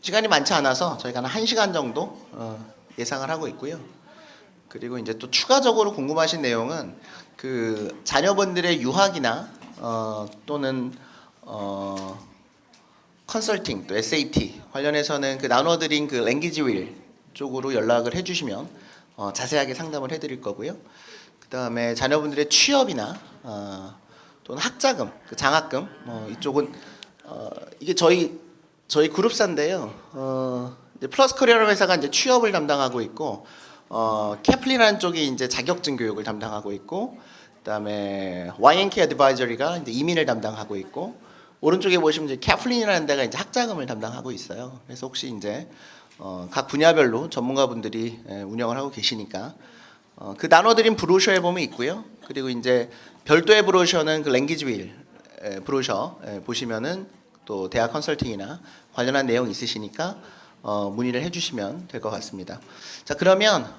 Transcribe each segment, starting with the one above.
시간이 많지 않아서 저희가 한 1시간 정도 예상을 하고 있고요. 그리고 이제 또 추가적으로 궁금하신 내용은 그 자녀분들의 유학이나 또는 컨설팅 또 SAT 관련해서는 그 나눠드린 그 랭귀지 윌 쪽으로 연락을 해주시면 자세하게 상담을 해드릴 거고요. 그 다음에 자녀분들의 취업이나 또는 학자금, 그 장학금 이쪽은 이게 저희 그룹사인데요. 이제 플러스 커리어라는 회사가 이제 취업을 담당하고 있고 캐플린이라는 쪽이 이제 자격증 교육을 담당하고 있고 그다음에 YNK 어드바이저리가 이제 이민을 담당하고 있고 오른쪽에 보시면 이제 캐플린이라는 데가 이제 학자금을 담당하고 있어요. 그래서 혹시 이제 각 분야별로 전문가분들이 운영을 하고 계시니까 그 나눠드린 브로셔에 보면 있고요. 그리고 이제 별도의 브로셔는 그 랭귀지 윌 브로셔 보시면은 또 대학 컨설팅이나 관련한 내용 있으시니까 문의를 해주시면 될 것 같습니다. 자, 그러면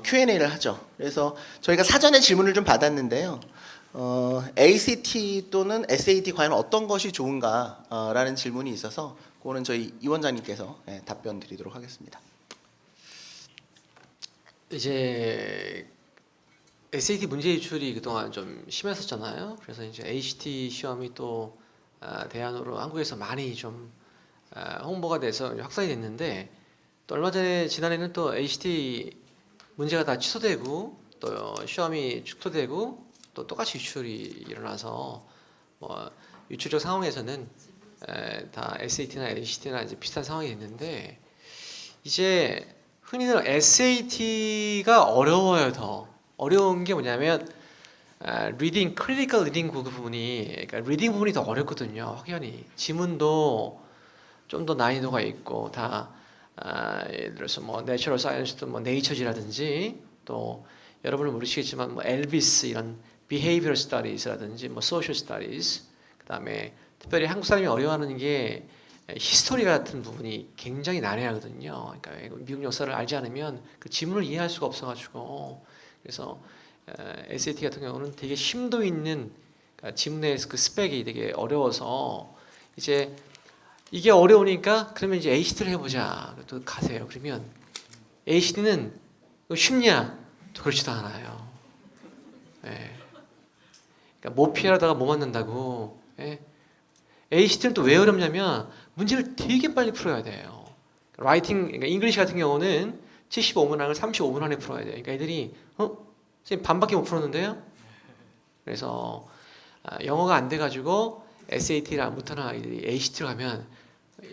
Q&A를 하죠. 그래서 저희가 사전에 질문을 좀 받았는데요. ACT 또는 SAT 과연 어떤 것이 좋은가라는 질문이 있어서 그거는 저희 이 원장님께서 답변 드리도록 하겠습니다. 이제 SAT 문제 유출이 그동안 좀 심했었잖아요. 그래서 이제 ACT 시험이 또 대안으로 한국에서 많이 좀 홍보가 돼서 확산이 됐는데 또 얼마 전에 지난해는 또 ACT 문제가 다 취소되고 또 시험이 축소되고 또 똑같이 유출이 일어나서 뭐 유출적 상황에서는 다 SAT나 ACT나 이제 비슷한 상황이 됐는데 이제 흔히들 SAT가 어려워요. 더 어려운 게 뭐냐면 리딩, 크리티컬 리딩 그 부분이 그러니까 리딩 부분이 더 어렵거든요. 확연히 지문도 좀 더 난이도가 있고 다 예를 들어서 뭐 내추럴 사이언스도 뭐 네이처지라든지 또 여러분은 모르시겠지만 뭐 엘비스 이런 비헤이비얼 스터디스라든지 뭐 소셜 스터디스 그다음에 특별히 한국 사람이 어려워하는 게 히스토리 같은 부분이 굉장히 난해하거든요. 그러니까 미국 역사를 알지 않으면 그 지문을 이해할 수가 없어가지고 그래서 SAT 같은 경우는 되게 심도 있는 그러니까 지문의 그 스펙이 되게 어려워서 이제 이게 어려우니까 그러면 이제 ACT를 해보자. 또 가세요. 그러면 ACT는 쉽냐? 또 그렇지도 않아요. 예. 그러니까 못 피하다가 못 맞는다고. 예. ACT는 또 왜 어렵냐면 문제를 되게 빨리 풀어야 돼요. 라이팅, 그러니까 잉글리시 같은 경우는 75문항을 35분 안에 풀어야 돼요. 그러니까 애들이 선생님 반밖에 못 풀었는데요. 그래서 영어가 안 돼가지고 SAT를 못하는 아이들이 ACT로 가면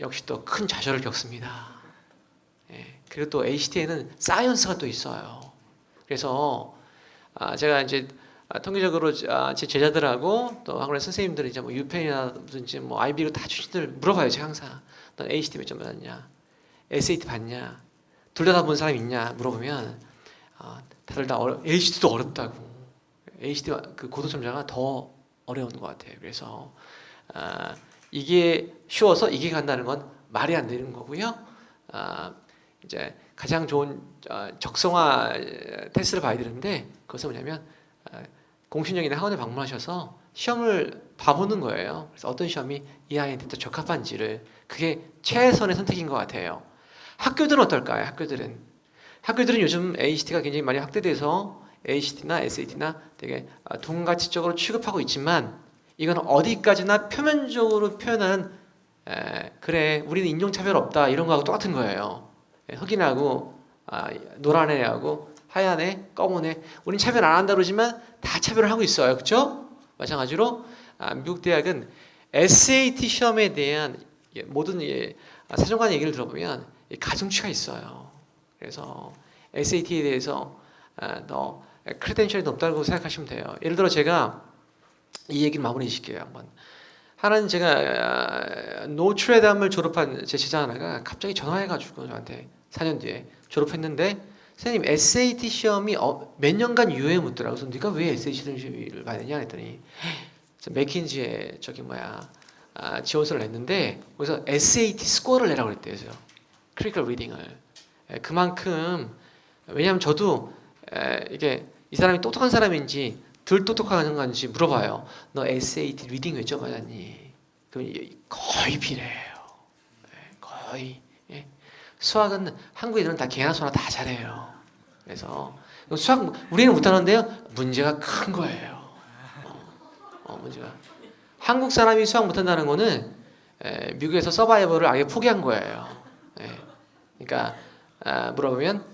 역시 또 큰 좌절을 겪습니다. 예. 그리고 또 ACT에는 사이언스가 또 있어요. 그래서 제가 이제 통계적으로 제 제자들하고 또 학원의 선생님들이 이제 뭐 유펜이라든지 뭐 아이비로 다 출신들 물어봐요. 제가 항상 넌 ACT 몇 점 받았냐, SAT 봤냐, 둘 다 본 사람 있냐 물어보면 다들 다 ACT도 어렵다고. ACT 그 고도점자가 더 어려운 것 같아요. 그래서 이게 쉬워서 이게 간다는 건 말이 안 되는 거고요. 이제 가장 좋은 적성화 테스트를 봐야 되는데 그것은 뭐냐면 공신력이나 학원에 방문하셔서 시험을 봐보는 거예요. 그래서 어떤 시험이 이 아이한테 더 적합한지를 그게 최선의 선택인 것 같아요. 학교들은 어떨까요? 학교들은 요즘 ACT가 굉장히 많이 확대돼서 ACT나 SAT나 되게 동가치적으로 취급하고 있지만 이건 어디까지나 표면적으로 표현하는 그래 우리는 인종차별 없다 이런 거하고 똑같은 거예요. 흑인하고 노란 애하고 하얀 애, 검은 애 우린 차별 안 한다 그러지만 다 차별을 하고 있어요. 그렇죠? 마찬가지로 미국 대학은 SAT 시험에 대한 모든 사정관 얘기를 들어보면 가중치가 있어요. 그래서 SAT에 대해서 더 크레덴셜이 높다고 생각하시면 돼요. 예를 들어 제가 이 얘기를 마무리해 줄게요. 한번. 하나는 제가 노트레담을 졸업한 제 제자 하나가 갑자기 전화해가지고 저한테 4년 뒤에 졸업했는데 선생님 SAT 시험이 몇 년간 유예에 묻더라고. 그래서 네가 왜 SAT 시험을 봐야 되냐 했더니 맥킨지에 지원서를 냈는데 그래서 SAT 스코어를 내라고 그랬대요. 크리티컬 리딩을 그만큼 왜냐하면 저도 이게 이 사람이 똑똑한 사람인지 덜 똑똑한 건지 물어봐요. 너 SAT 리딩 몇 점 맞았니? 그럼 거의 비례해요. 거의 거의. 예. 수학은 한국 애들은 다 개나 소나 다 잘해요. 그래서 수학 우리는 못하는데요. 문제가 큰 거예요. 문제가 한국 사람이 수학 못한다는 거는 미국에서 서바이벌을 아예 포기한 거예요. 예. 그러니까 물어보면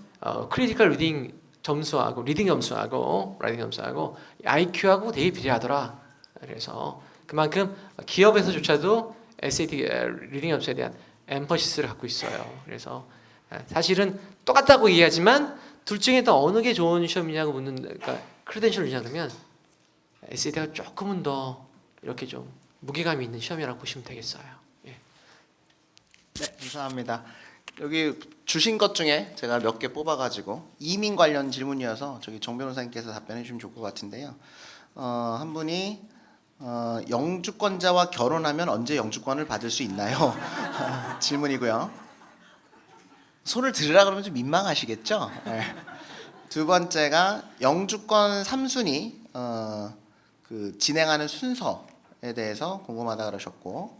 크리티컬 리딩 점수하고 리딩 점수하고 라이팅 점수하고 IQ하고 되게 비례하더라. 그래서 그만큼 기업에서조차도 SAT 리딩 점수에 대한 엠퍼시스를 갖고 있어요. 그래서 사실은 똑같다고 이해하지만 둘 중에 더 어느 게 좋은 시험이냐고 묻는 그러니까 크레덴셜을 주냐면 SAT가 조금은 더 이렇게 좀 무게감이 있는 시험이라고 보시면 되겠어요. 예. 네, 감사합니다. 여기 주신 것 중에 제가 몇 개 뽑아가지고 이민 관련 질문이어서 저기 정 변호사님께서 답변해 주시면 좋을 것 같은데요. 한 분이 영주권자와 결혼하면 언제 영주권을 받을 수 있나요? 질문이고요. 손을 들으라 그러면 좀 민망하시겠죠? 네. 두 번째가 영주권 3순위 그 진행하는 순서에 대해서 궁금하다 그러셨고,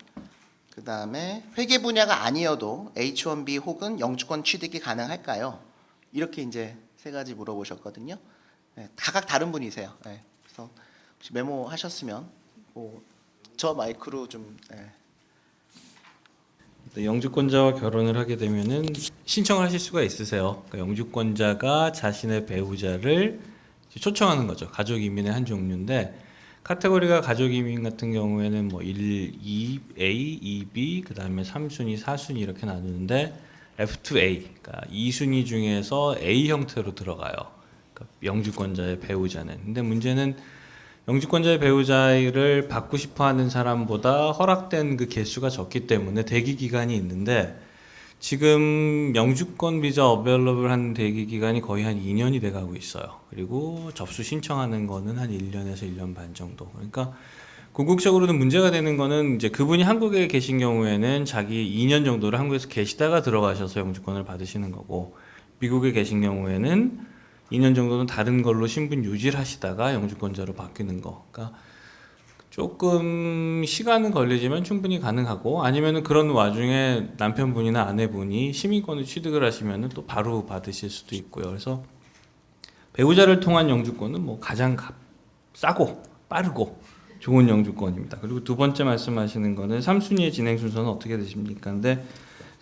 그 다음에 회계 분야가 아니어도 H1B 혹은 영주권 취득이 가능할까요? 이렇게 이제 세 가지 물어보셨거든요. 네, 각각 다른 분이세요. 네, 그래서 혹시 메모하셨으면 저 마이크로 좀. 네. 영주권자와 결혼을 하게 되면은 신청을 하실 수가 있으세요. 그러니까 영주권자가 자신의 배우자를 초청하는 거죠. 가족 이민의 한 종류인데 카테고리가 가족 이민 같은 경우에는 뭐 1, 2A, 2B, 그다음에 3순위, 4순위 이렇게 나누는데 F2A, 그러니까 2순위 중에서 A 형태로 들어가요. 그러니까 영주권자의 배우자는. 근데 문제는 영주권자의 배우자를 받고 싶어하는 사람보다 허락된 그 개수가 적기 때문에 대기 기간이 있는데 지금 영주권 비자 어벨러블한 대기 기간이 거의 한 2년이 돼가고 있어요. 그리고 접수 신청하는 거는 한 1년에서 1년 반 정도. 그러니까 궁극적으로는 문제가 되는 거는 이제 그분이 한국에 계신 경우에는 자기 2년 정도를 한국에서 계시다가 들어가셔서 영주권을 받으시는 거고, 미국에 계신 경우에는 2년 정도는 다른 걸로 신분 유지를 하시다가 영주권자로 바뀌는 거. 그러니까 조금 시간은 걸리지만 충분히 가능하고, 아니면은 그런 와중에 남편분이나 아내분이 시민권을 취득을 하시면은 또 바로 받으실 수도 있고요. 그래서 배우자를 통한 영주권은 뭐 가장 싸고 빠르고 좋은 영주권입니다. 그리고 두 번째 말씀하시는 거는 3순위의 진행 순서는 어떻게 되십니까? 근데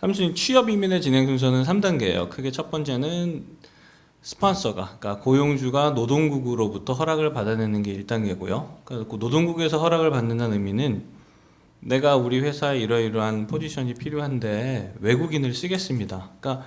3순위 취업 이민의 진행 순서는 3단계예요. 크게 첫 번째는 스폰서가, 그러니까 고용주가 노동국으로부터 허락을 받아내는 게 1단계고요. 그러니까 노동국에서 허락을 받는다는 의미는 내가 우리 회사에 이러이러한 포지션이 필요한데 외국인을 쓰겠습니다. 그러니까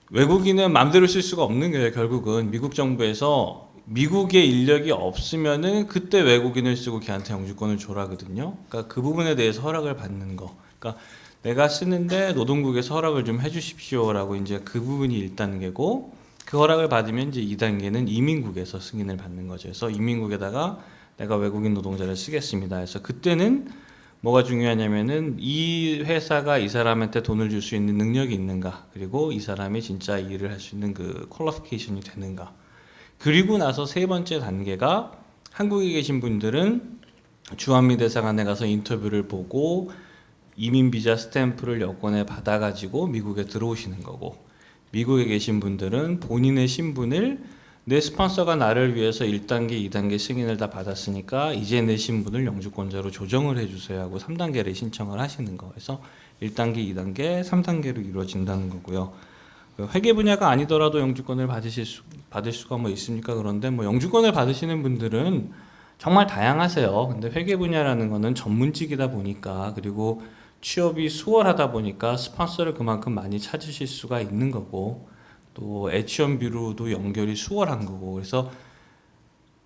외국인은 마음대로 쓸 수가 없는 거예요. 결국은 미국 정부에서 미국의 인력이 없으면은 그때 외국인을 쓰고 걔한테 영주권을 줘라거든요. 그러니까 그 부분에 대해서 허락을 받는 거. 그러니까 내가 쓰는데 노동국에서 허락을 좀 해주십시오라고 이제 그 부분이 1단계고, 그 허락을 받으면 이제 2단계는 이민국에서 승인을 받는 거죠. 그래서 이민국에다가 내가 외국인 노동자를 쓰겠습니다. 그래서 그때는 뭐가 중요하냐면은 이 회사가 이 사람한테 돈을 줄 수 있는 능력이 있는가, 그리고 이 사람이 진짜 일을 할 수 있는 그 퀄리피케이션이 되는가. 그리고 나서 세 번째 단계가 한국에 계신 분들은 주한미 대사관에 가서 인터뷰를 보고 이민 비자 스탬프를 여권에 받아가지고 미국에 들어오시는 거고, 미국에 계신 분들은 본인의 신분을 내 스폰서가 나를 위해서 1단계, 2단계 승인을 다 받았으니까 이제 내 신분을 영주권자로 조정을 해주세요 하고 3단계를 신청을 하시는 거. 그래서 1단계, 2단계, 3단계로 이루어진다는 거고요. 회계 분야가 아니더라도 영주권을 받을 수가 뭐 있습니까? 그런데 뭐 영주권을 받으시는 분들은 정말 다양하세요. 근데 회계 분야라는 거는 전문직이다 보니까, 그리고 취업이 수월하다 보니까 스폰서를 그만큼 많이 찾으실 수가 있는 거고, 또 H1B로도 연결이 수월한 거고, 그래서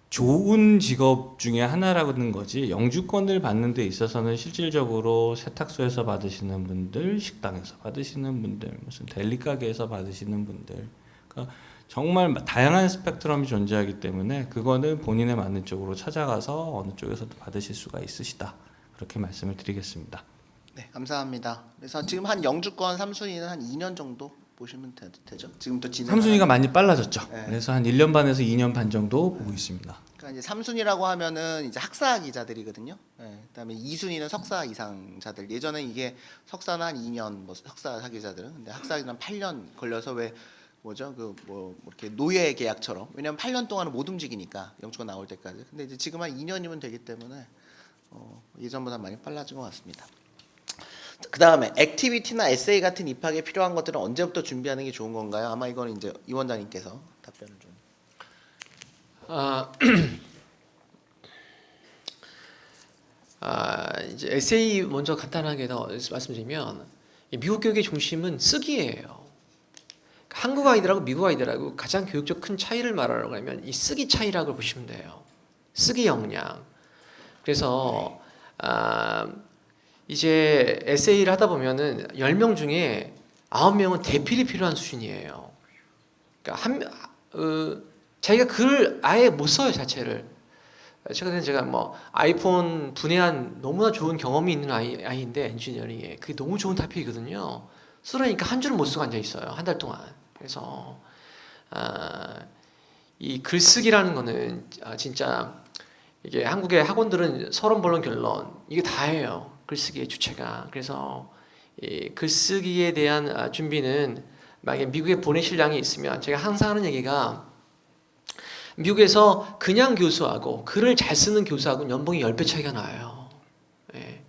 좋은 직업 중에 하나라는 거지. 영주권을 받는 데 있어서는 실질적으로 세탁소에서 받으시는 분들, 식당에서 받으시는 분들, 무슨 델리 가게에서 받으시는 분들, 그러니까 정말 다양한 스펙트럼이 존재하기 때문에 그거는 본인에 맞는 쪽으로 찾아가서 어느 쪽에서도 받으실 수가 있으시다, 그렇게 말씀을 드리겠습니다. 네, 감사합니다. 그래서 지금 한 영주권 3순위는 한 2년 정도 보시면 되죠. 지금 또 진행. 3순위가 많이 빨라졌죠. 네. 그래서 한 1년 반에서 2년 반 정도 보고 있습니다. 그러니까 이제 3순위라고 하면은 이제 학사 기자들이거든요. 예, 그다음에 2순위는 석사 이상자들. 예전에 이게 석사는 한 2년, 뭐 석사 사기자들은 근데 학사는 8년 걸려서 왜 뭐죠? 그 뭐 이렇게 노예 계약처럼. 왜냐면 8년 동안은 못 움직이니까 영주권 나올 때까지. 근데 이제 지금 한 2년이면 되기 때문에 예전보다 많이 빨라진 것 같습니다. 그 다음에 액티비티나 에세이 같은 입학에 필요한 것들은 언제부터 준비하는 게 좋은 건가요? 아마 이거는 이제 이 원장님께서 답변을 좀. 이제 에세이 먼저 간단하게 더 말씀드리면 이 미국 교육의 중심은 쓰기예요. 한국 아이들하고 미국 아이들하고 가장 교육적 큰 차이를 말하려고 하면 이 쓰기 차이라고 보시면 돼요. 쓰기 역량. 그래서 이제 에세이를 하다 보면은 10명 중에 9명은 대필이 필요한 수준이에요. 그러니까 자기가 글을 아예 못 써요, 자체를. 최근에 제가 뭐 아이폰 분해한 너무나 좋은 경험이 있는 아이인데 엔지니어링에 그게 너무 좋은 타픽이거든요. 쓰라니까 한 줄을 못 쓰고 앉아 있어요, 한 달 동안. 그래서 이 글쓰기라는 거는 진짜 이게 한국의 학원들은 서론 본론 결론 이게 다예요. 글쓰기의 주체가. 그래서 이 글쓰기에 대한 준비는 만약에 미국에 보내실 양이 있으면 제가 항상 하는 얘기가 미국에서 그냥 교수하고 글을 잘 쓰는 교수하고 연봉이 10배 차이가 나요. 예.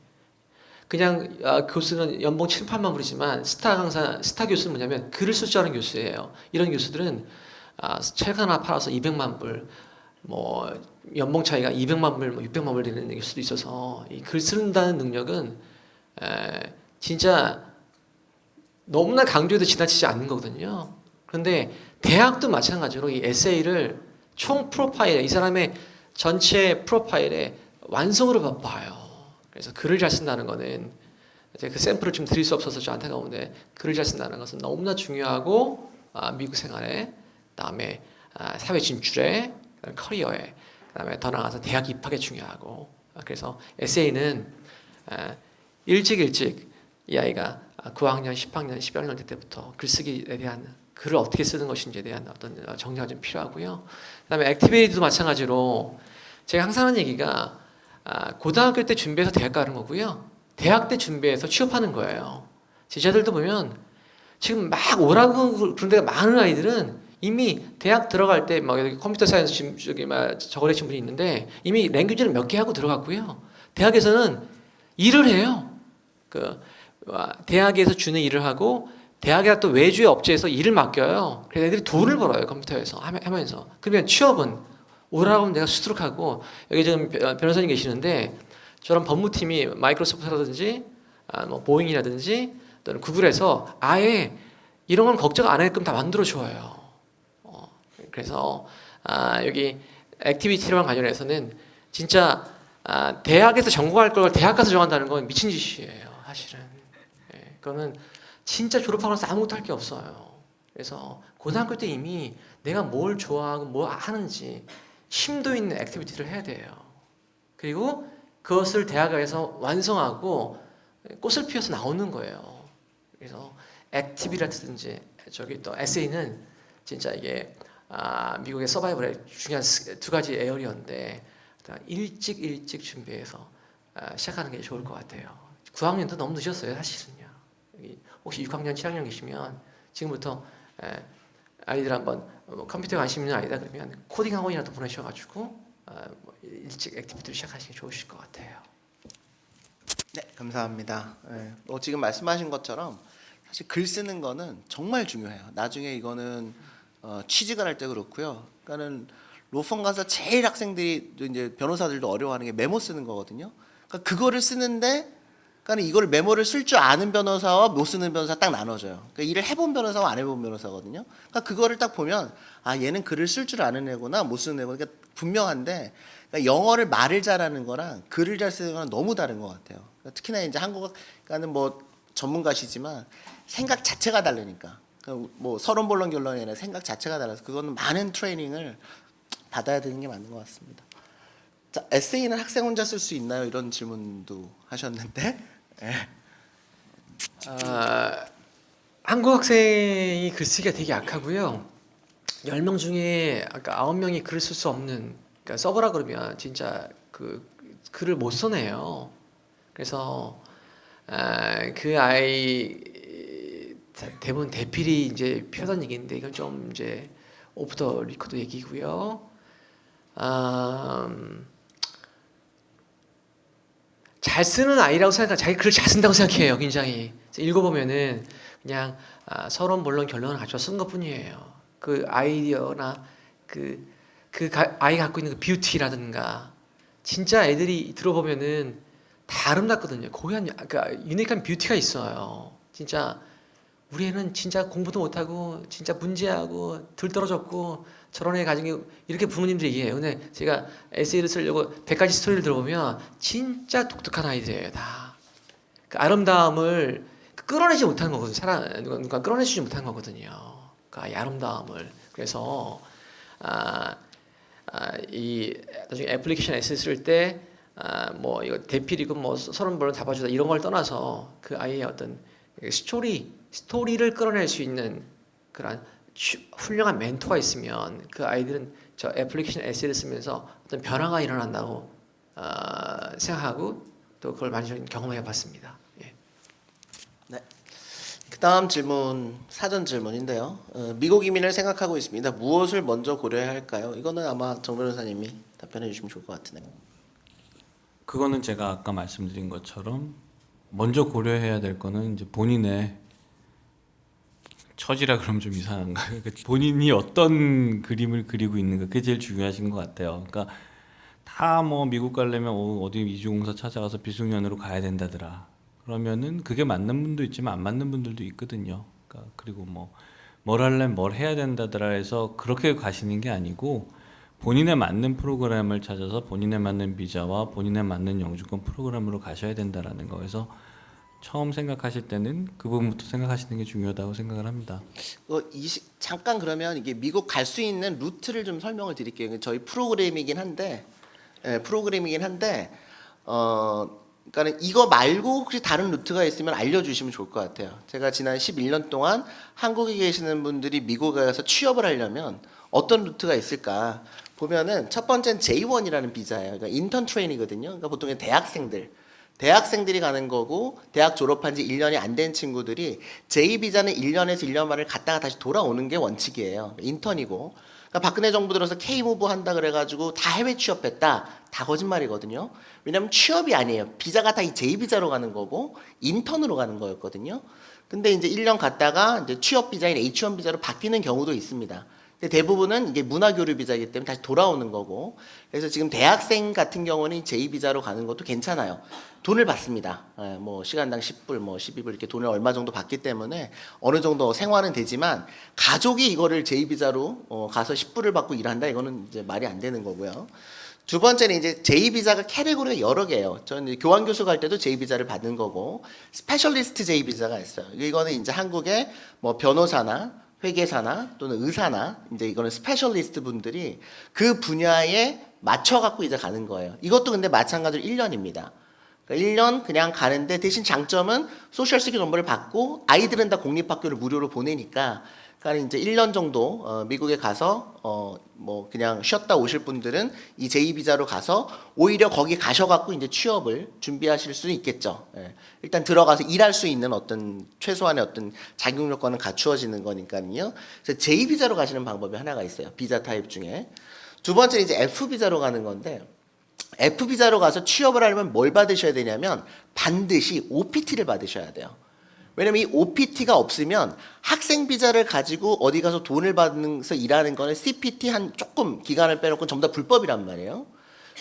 그냥 교수는 연봉 7, 8만 불이지만 스타 교수는 뭐냐면 글을 쓸 줄 아는 교수예요. 이런 교수들은 책 하나 팔아서 200만 불, 뭐 연봉 차이가 200만 불, 뭐 600만 불 되는 교수도 있어서 이 글 쓴다는 능력은 진짜 너무나 강조해도 지나치지 않는 거거든요. 그런데 대학도 마찬가지로 이 에세이를 총 프로파일에 이 사람의 전체 프로파일에 완성으로 봐요. 그래서 글을 잘 쓴다는 거는 제가 그 샘플을 좀 드릴 수 없어서 좀 안타까운데 글을 잘 쓴다는 것은 너무나 중요하고 미국 생활에 그다음에 사회 진출에 그다음에 커리어에 그다음에 더 나아가서 대학 입학에 중요하고 그래서 에세이는 일찍 이 아이가 9학년, 10학년, 11학년 될 때부터 글쓰기에 대한 글을 어떻게 쓰는 것인지에 대한 어떤 정리가 좀 필요하고요. 그다음에 액티비티도 마찬가지로 제가 항상 하는 얘기가 고등학교 때 준비해서 대학 가는 거고요. 대학 때 준비해서 취업하는 거예요. 제자들도 보면 지금 막 오라고 그런 데가 많은 아이들은 이미 대학 들어갈 때 막 컴퓨터 사이언스 저기 막 적어내신 분이 있는데 이미 랭귀지를 몇 개 하고 들어갔고요. 대학에서는 일을 해요. 대학에서 주는 일을 하고 대학이나 또 외주의 업체에서 일을 맡겨요. 그래서 애들이 돈을 벌어요. 컴퓨터에서 하면서. 그러면 취업은 오라고 하면 내가 수두룩하고 여기 지금 변호사님 계시는데 저런 법무팀이 마이크로소프트라든지 뭐 보잉이라든지 또는 구글에서 아예 이런 건 걱정 안 하게끔 다 만들어 줘요. 그래서 여기 액티비티랑 관련해서는 진짜 대학에서 전공할 걸 대학 가서 정한다는 건 미친 짓이에요. 사실은. 그거는 진짜 졸업하고 나서 아무것도 할 게 없어요. 그래서 고등학교 때 이미 내가 뭘 좋아하고 뭐 하는지 심도 있는 액티비티를 해야 돼요. 그리고 그것을 대학에서 완성하고 꽃을 피워서 나오는 거예요. 그래서 액티비티라든지 저기 또 에세이는 진짜 이게 미국의 서바이벌의 중요한 두 가지 에어리어인데 일찍 준비해서 시작하는 게 좋을 것 같아요. 9학년도 너무 늦었어요, 사실은요. 여기 혹시 6학년, 7학년 계시면 지금부터 아이들 한번 컴퓨터에 관심 있는 아이다 그러면 코딩 학원이라도 보내셔가지고 일찍 액티비티를 시작하시는 게 좋으실 것 같아요. 네, 감사합니다. 지금 말씀하신 것처럼 사실 글 쓰는 거는 정말 중요해요. 나중에 이거는 취직을 할 때 그렇고요. 그러니까는 로펌 가서 제일 학생들이 이제 변호사들도 어려워하는 게 메모 쓰는 거거든요. 그러니까 그거를 쓰는데 그러니까 이걸 메모를 쓸 줄 아는 변호사와 못 쓰는 변호사 딱 나눠져요. 그러니까 일을 해본 변호사와 안 해본 변호사거든요. 그러니까 그거를 딱 보면 얘는 글을 쓸 줄 아는 애구나 못 쓰는 애구나 그러니까 분명한데 그러니까 영어를 말을 잘하는 거랑 글을 잘 쓰는 거랑 너무 다른 것 같아요. 그러니까 특히나 이제 한국어는 뭐 전문가시지만 생각 자체가 다르니까 그러니까 뭐 서론 본론 결론이 아니라 생각 자체가 달라서 그거는 많은 트레이닝을 받아야 되는 게 맞는 것 같습니다. 자, 에세이는 학생 혼자 쓸 수 있나요? 이런 질문도 하셨는데. 네. 한국 학생이 글쓰기가 되게 약하고요. 10명 중에 아까 9명이 글을 쓸 수 없는 그러니까 써보라 그러면 진짜 그 글을 못 써내요. 그래서 그 아이 대부분 대필이 이제 펴던 얘기인데 이건 좀 이제 오프 더 리코드 얘기고요. 잘 쓰는 아이라고 생각하 자기 글을 잘 쓴다고 생각해요. 굉장히 읽어보면은 그냥 서론 본론 결론을 갖춰 쓴 것뿐이에요. 그 아이디어나 아이가 갖고 있는 그 뷰티라든가 진짜 애들이 들어보면은 다 아름답거든요. 고유한 그러니까 유니크한 뷰티가 있어요. 진짜 우리 애는 진짜 공부도 못하고 진짜 문제하고 들떨어졌고 저런 애 가지고 이렇게 부모님들이 얘기해요. 근데 제가 에세이를 쓰려고 100가지 스토리를 들어보면 진짜 독특한 아이들이에요. 다. 그 아름다움을 끌어내지 못한 거거든요. 누가 끌어내지 못한 거거든요. 그 아이 아름다움을. 그래서 이 나중에 애플리케이션 에세이 쓸 때 뭐 이거 대필이고 뭐 서론 본론 다 봐주다 이런 걸 떠나서 그 아이의 어떤 스토리를 끌어낼 수 있는 그런 훌륭한 멘토가 있으면 그 아이들은 저 애플리케이션 에세이를 쓰면서 어떤 변화가 일어난다고 생각하고 또 그걸 많이 경험해 봤습니다. 예. 네. 그다음 질문 사전 질문인데요. 미국 이민을 생각하고 있습니다. 무엇을 먼저 고려해야 할까요? 이거는 아마 정 변호사님이 답변해 주시면 좋을 것 같으네요. 그거는 제가 아까 말씀드린 것처럼 먼저 고려해야 될 거는 이제 본인의 처지라 그러면 좀 이상한가요? 본인이 어떤 그림을 그리고 있는가 그게 제일 중요하신 것 같아요. 그러니까 다 뭐 미국 가려면 어디 이주공사 찾아가서 비숙련으로 가야 된다더라. 그러면은 그게 맞는 분도 있지만 안 맞는 분들도 있거든요. 그러니까 그리고 뭘 하려면 뭘 해야 된다더라 해서 그렇게 가시는 게 아니고 본인에 맞는 프로그램을 찾아서 본인에 맞는 비자와 본인에 맞는 영주권 프로그램으로 가셔야 된다라는 거. 그래서 처음 생각하실 때는 그 부분부터 생각하시는 게 중요하다고 생각을 합니다. 잠깐 그러면 이게 미국 갈 수 있는 루트를 좀 설명을 드릴게요. 저희 프로그램이긴 한데, 그러니까 이거 말고 혹시 다른 루트가 있으면 알려주시면 좋을 것 같아요. 제가 지난 11년 동안 한국에 계시는 분들이 미국에 가서 취업을 하려면 어떤 루트가 있을까 보면은 첫 번째는 J1이라는 비자예요. 그러니까 인턴 트레이닝이거든요. 그러니까 보통 대학생들이 가는 거고 대학 졸업한 지 1년이 안 된 친구들이 J 비자는 1년에서 1년 반을 갔다가 다시 돌아오는 게 원칙이에요. 인턴이고. 그러니까 박근혜 정부 들어서 K-무브 한다 그래가지고 다 해외 취업했다. 다 거짓말이거든요. 왜냐면 취업이 아니에요. 비자가 다 이 J 비자로 가는 거고 인턴으로 가는 거였거든요. 근데 이제 1년 갔다가 이제 취업 비자인 H1 비자로 바뀌는 경우도 있습니다. 근데 대부분은 이게 문화교류 비자이기 때문에 다시 돌아오는 거고. 그래서 지금 대학생 같은 경우는 J 비자로 가는 것도 괜찮아요. 돈을 받습니다. 뭐 시간당 10불, 뭐 12불 이렇게 돈을 얼마 정도 받기 때문에 어느 정도 생활은 되지만 가족이 이거를 J 비자로 가서 10불을 받고 일한다 이거는 이제 말이 안 되는 거고요. 두 번째는 이제 J 비자가 캐리고리가 여러 개예요. 저는 교환 교수 갈 때도 J 비자를 받는 거고 스페셜리스트 J 비자가 있어요. 이거는 이제 한국의 뭐 변호사나 회계사나 또는 의사나 이제 이거는 스페셜리스트 분들이 그 분야에 맞춰 갖고 이제 가는 거예요. 이것도 근데 마찬가지로 1년입니다. 그러니까 1년 그냥 가는데 대신 장점은 소셜 시큐리티 넘버를 받고 아이들은 다 공립학교를 무료로 보내니까 그러니까 이제 1년 정도 미국에 가서 뭐 그냥 쉬었다 오실 분들은 이 J 비자로 가서 오히려 거기 가셔갖고 이제 취업을 준비하실 수 있겠죠. 예. 일단 들어가서 일할 수 있는 어떤 최소한의 어떤 자격 요건은 갖추어지는 거니까요. 그래서 J 비자로 가시는 방법이 하나가 있어요. 비자 타입 중에 두 번째는 이제 F 비자로 가는 건데. F 비자로 가서 취업을 하려면 뭘 받으셔야 되냐면 반드시 OPT를 받으셔야 돼요. 왜냐면 이 OPT가 없으면 학생 비자를 가지고 어디 가서 돈을 받으면서 일하는 거는 CPT 한 조금 기간을 빼놓고 전부 다 불법이란 말이에요.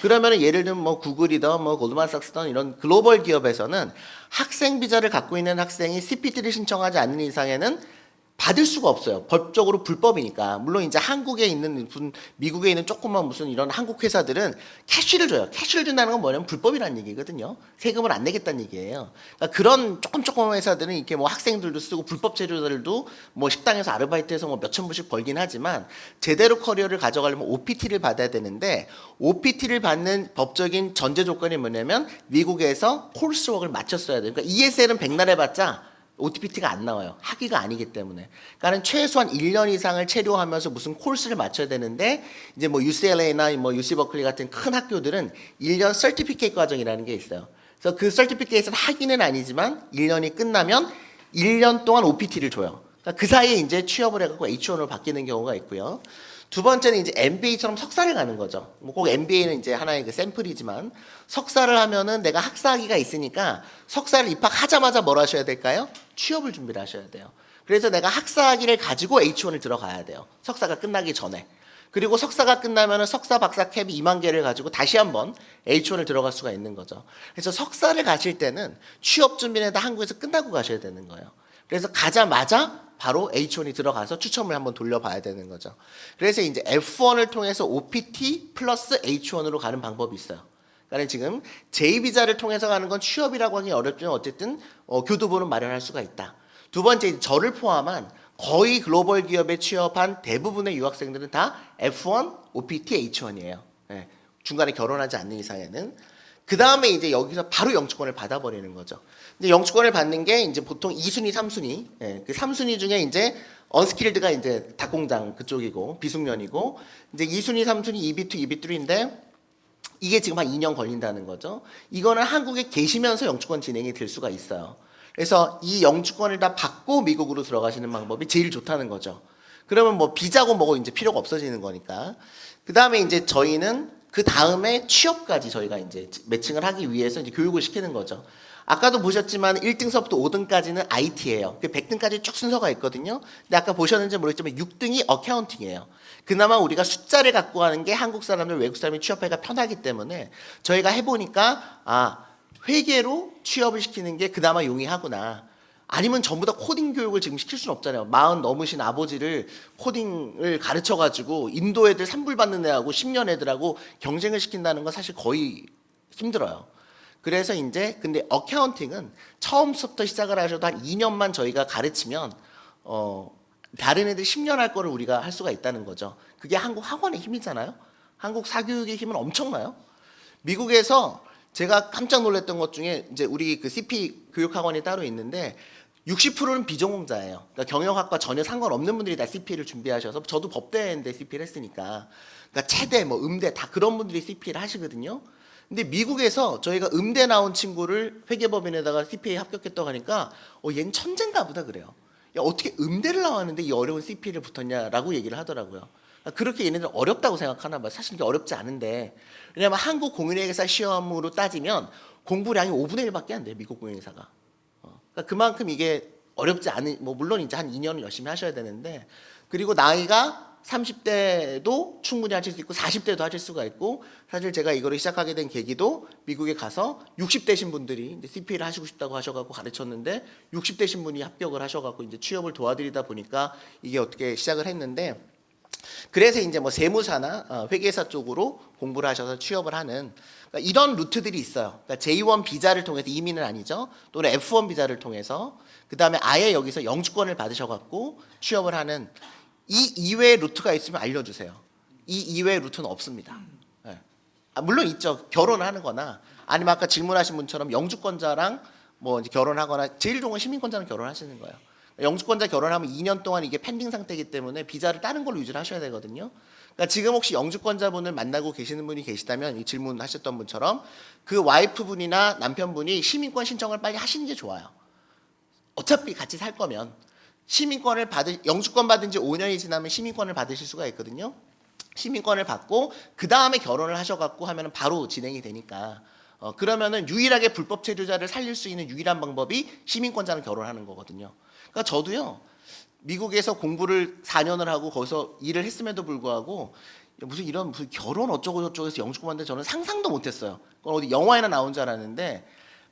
그러면 예를 들면 뭐 구글이든 뭐 골드만삭스든 이런 글로벌 기업에서는 학생 비자를 갖고 있는 학생이 CPT를 신청하지 않는 이상에는 받을 수가 없어요. 법적으로 불법이니까. 물론 이제 한국에 있는 미국에 있는 조그만 무슨 이런 한국 회사들은 캐시를 줘요. 캐시를 준다는 건 뭐냐면 불법이라는 얘기거든요. 세금을 안 내겠다는 얘기예요. 그러니까 그런 조그만 회사들은 이렇게 뭐 학생들도 쓰고 불법 재료들도 뭐 식당에서 아르바이트해서 뭐 몇천 불씩 벌긴 하지만 제대로 커리어를 가져가려면 OPT를 받아야 되는데 OPT를 받는 법적인 전제 조건이 뭐냐면 미국에서 코र्스웍을 마쳤어야 돼요. 그러니까 ESL은 백날 해봤자 OTPT가 안 나와요. 학위가 아니기 때문에. 그러니까 최소한 1년 이상을 체류하면서 무슨 코र्스를 마쳐야 되는데 이제 뭐 UCLA나 뭐 UC 버클리 같은 큰 학교들은 1년 서티피케이트 과정이라는 게 있어요. 그래서 그 서티피케이트는 학위는 아니지만 1년이 끝나면 1년 동안 OPT를 줘요. 그러니까 그 사이에 이제 취업을 해갖고 H1으로 바뀌는 경우가 있고요. 두 번째는 이제 MBA처럼 석사를 가는 거죠. 뭐 꼭 MBA는 이제 하나의 그 샘플이지만 석사를 하면은 내가 학사학위가 있으니까 석사를 입학하자마자 뭘 하셔야 될까요? 취업을 준비를 하셔야 돼요. 그래서 내가 학사학위를 가지고 H1을 들어가야 돼요. 석사가 끝나기 전에. 그리고 석사가 끝나면은 석사 박사 캡 2만 개를 가지고 다시 한번 H1을 들어갈 수가 있는 거죠. 그래서 석사를 가실 때는 취업 준비는 다 한국에서 끝나고 가셔야 되는 거예요. 그래서 가자마자 바로 H1이 들어가서 추첨을 한번 돌려봐야 되는 거죠. 그래서 이제 F1을 통해서 OPT 플러스 H1으로 가는 방법이 있어요. 그러니까 지금 J비자를 통해서 가는 건 취업이라고 하기 어렵지만 어쨌든 교두보는 마련할 수가 있다. 두 번째, 저를 포함한 거의 글로벌 기업에 취업한 대부분의 유학생들은 다 F1, OPT, H1이에요. 예, 중간에 결혼하지 않는 이상에는. 그 다음에 이제 여기서 바로 영주권을 받아버리는 거죠. 근데 영주권을 받는 게 이제 보통 2순위, 3순위. 예, 그 3순위 중에 이제 언스킬드가 이제 닭공장 그쪽이고 비숙련이고 이제 2순위, 3순위, EB2, EB3인데 이게 지금 한 2년 걸린다는 거죠. 이거는 한국에 계시면서 영주권 진행이 될 수가 있어요. 그래서 이 영주권을 다 받고 미국으로 들어가시는 방법이 제일 좋다는 거죠. 그러면 뭐 비자고 뭐고 이제 필요가 없어지는 거니까. 그 다음에 이제 저희는 그 다음에 취업까지 저희가 이제 매칭을 하기 위해서 이제 교육을 시키는 거죠. 아까도 보셨지만 1등서부터 5등까지는 IT예요. 100등까지 쭉 순서가 있거든요. 근데 아까 보셨는지 모르겠지만 6등이 어카운팅이에요. 그나마 우리가 숫자를 갖고 가는 게 한국 사람들, 외국 사람이 취업하기가 편하기 때문에 저희가 해보니까 회계로 취업을 시키는 게 그나마 용이하구나. 아니면 전부 다 코딩 교육을 지금 시킬 수는 없잖아요. 40 넘으신 아버지를 코딩을 가르쳐가지고 인도 애들 산불 받는 애하고 10년 애들하고 경쟁을 시킨다는 건 사실 거의 힘들어요. 그래서 이제 근데 어카운팅은 처음부터 시작을 하셔도 한 2년만 저희가 가르치면 다른 애들 10년 할 거를 우리가 할 수가 있다는 거죠. 그게 한국 학원의 힘이잖아요. 한국 사교육의 힘은 엄청나요. 미국에서 제가 깜짝 놀랐던 것 중에 이제 우리 그 CP 교육학원이 따로 있는데 60%는 비전공자예요. 그러니까 경영학과 전혀 상관없는 분들이 다 CP를 준비하셔서 저도 법대인데 CP를 했으니까 그러니까 체대 뭐 음대 다 그런 분들이 CP를 하시거든요. 근데 미국에서 저희가 음대 나온 친구를 회계법인에다가 CPA 합격했다고 하니까 얘는 천재인가 보다 그래요. 야, 어떻게 음대를 나왔는데 이 어려운 CP를 붙었냐라고 얘기를 하더라고요. 그렇게 얘네들 어렵다고 생각하나 봐요. 사실 이게 어렵지 않은데 왜냐하면 한국 공인회계사 시험으로 따지면 공부량이 5분의 1밖에 안 돼요. 미국 공인회사가. 그러니까 그만큼 이게 어렵지 않은 뭐 물론 이제 한 2년을 열심히 하셔야 되는데 그리고 나이가 30대도 충분히 하실 수 있고 40대도 하실 수가 있고 사실 제가 이거를 시작하게 된 계기도 미국에 가서 60대신 분들이 이제 CPA를 하시고 싶다고 하셔가지고 가르쳤는데 60대신 분이 합격을 하셔가지고 이제 취업을 도와드리다 보니까 이게 어떻게 시작을 했는데 그래서 이제 뭐 세무사나 회계사 쪽으로 공부를 하셔서 취업을 하는 그러니까 이런 루트들이 있어요. 그러니까 J1 비자를 통해서 이민은 아니죠. 또는 F1 비자를 통해서 그 다음에 아예 여기서 영주권을 받으셔갖고 취업을 하는 이 이외의 루트가 있으면 알려주세요. 이 이외의 루트는 없습니다. 네. 물론 있죠. 결혼을 하는거나 아니면 아까 질문하신 분처럼 영주권자랑 뭐 이제 결혼하거나 제일 좋은 건 시민권자랑 결혼하시는 거예요. 영주권자 결혼하면 2년 동안 이게 펜딩 상태이기 때문에 비자를 다른 걸로 유지를 하셔야 되거든요. 그러니까 지금 혹시 영주권자분을 만나고 계시는 분이 계시다면 이 질문하셨던 분처럼 그 와이프분이나 남편분이 시민권 신청을 빨리 하시는 게 좋아요. 어차피 같이 살 거면 시민권을 영주권 받은 지 5년이 지나면 시민권을 받으실 수가 있거든요. 시민권을 받고 그 다음에 결혼을 하셔갖고 하면은 바로 진행이 되니까 그러면은 유일하게 불법 체류자를 살릴 수 있는 유일한 방법이 시민권자랑 결혼하는 거거든요. 그러니까 저도요 미국에서 공부를 4년을 하고 거기서 일을 했음에도 불구하고 무슨 결혼 어쩌고 저쩌고 해서 영주권 받는데 저는 상상도 못했어요. 그건 어디 영화에나 나온 줄 알았는데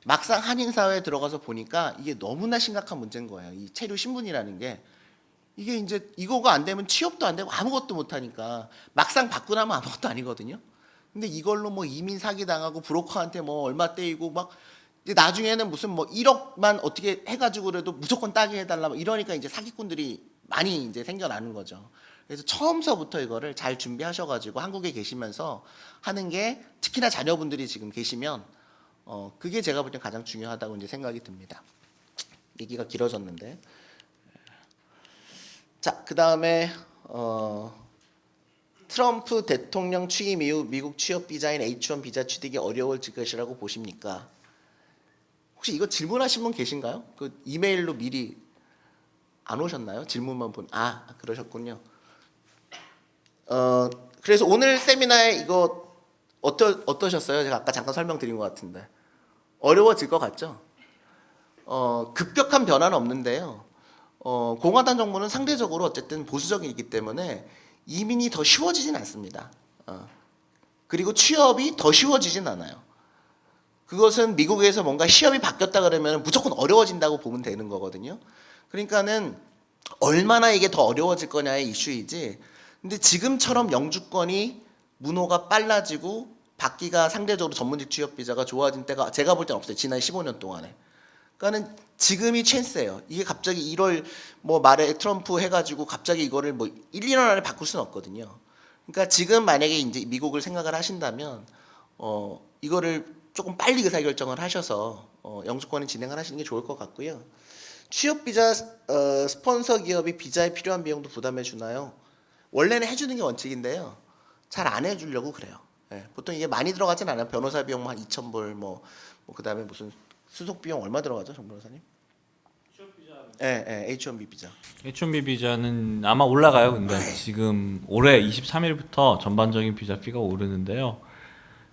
막상 한인 사회에 들어가서 보니까 이게 너무나 심각한 문제인 거예요. 이 체류 신분이라는 게 이게 이제 이거가 안 되면 취업도 안 되고 아무것도 못 하니까 막상 받고 나면 아무것도 아니거든요. 근데 이걸로 뭐 이민 사기 당하고 브로커한테 뭐 얼마 떼이고 막 이제 나중에는 무슨 뭐 1억만 어떻게 해가지고라도 무조건 따게 해달라 뭐 이러니까 이제 사기꾼들이 많이 이제 생겨나는 거죠. 그래서 처음서부터 이거를 잘 준비하셔가지고 한국에 계시면서 하는 게 특히나 자녀분들이 지금 계시면 그게 제가 볼 때 가장 중요하다고 이제 생각이 듭니다. 얘기가 길어졌는데. 자, 그 다음에 트럼프 대통령 취임 이후 미국 취업 비자인 H1 비자 취득이 어려워질 것이라고 보십니까? 혹시 이거 질문하신 분 계신가요? 그 이메일로 미리 안 오셨나요? 질문만 본. 그러셨군요. 그래서 오늘 세미나에 이거 어떠셨어요? 제가 아까 잠깐 설명드린 것 같은데 어려워질 것 같죠? 급격한 변화는 없는데요. 공화당 정부는 상대적으로 어쨌든 보수적이기 때문에 이민이 더 쉬워지진 않습니다. 그리고 취업이 더 쉬워지진 않아요. 그것은 미국에서 뭔가 시험이 바뀌었다 그러면 무조건 어려워진다고 보면 되는 거거든요. 그러니까는 얼마나 이게 더 어려워질 거냐의 이슈이지. 근데 지금처럼 영주권이 문호가 빨라지고 받기가 상대적으로 전문직 취업 비자가 좋아진 때가 제가 볼 땐 없어요. 지난 15년 동안에. 그러니까는 지금이 찬스예요. 이게 갑자기 1월 뭐 말에 트럼프 해가지고 갑자기 이거를 뭐 1, 2년 안에 바꿀 수는 없거든요. 그러니까 지금 만약에 이제 미국을 생각을 하신다면 이거를 조금 빨리 의사결정을 하셔서 영주권을 진행을 하시는 게 좋을 것 같고요. 취업 비자 스폰서 기업이 비자에 필요한 비용도 부담해 주나요? 원래는 해주는 게 원칙인데요. 잘 안 해주려고 그래요. 예, 보통 이게 많이 들어가진 않아요. 변호사 비용 한 2,000불 뭐 그다음에 무슨 수속 비용 얼마 들어가죠, 정 변호사님? H1B 비자. H1B 비자는 아마 올라가요. 근데 지금 올해 23일부터 전반적인 비자 피가 오르는데요.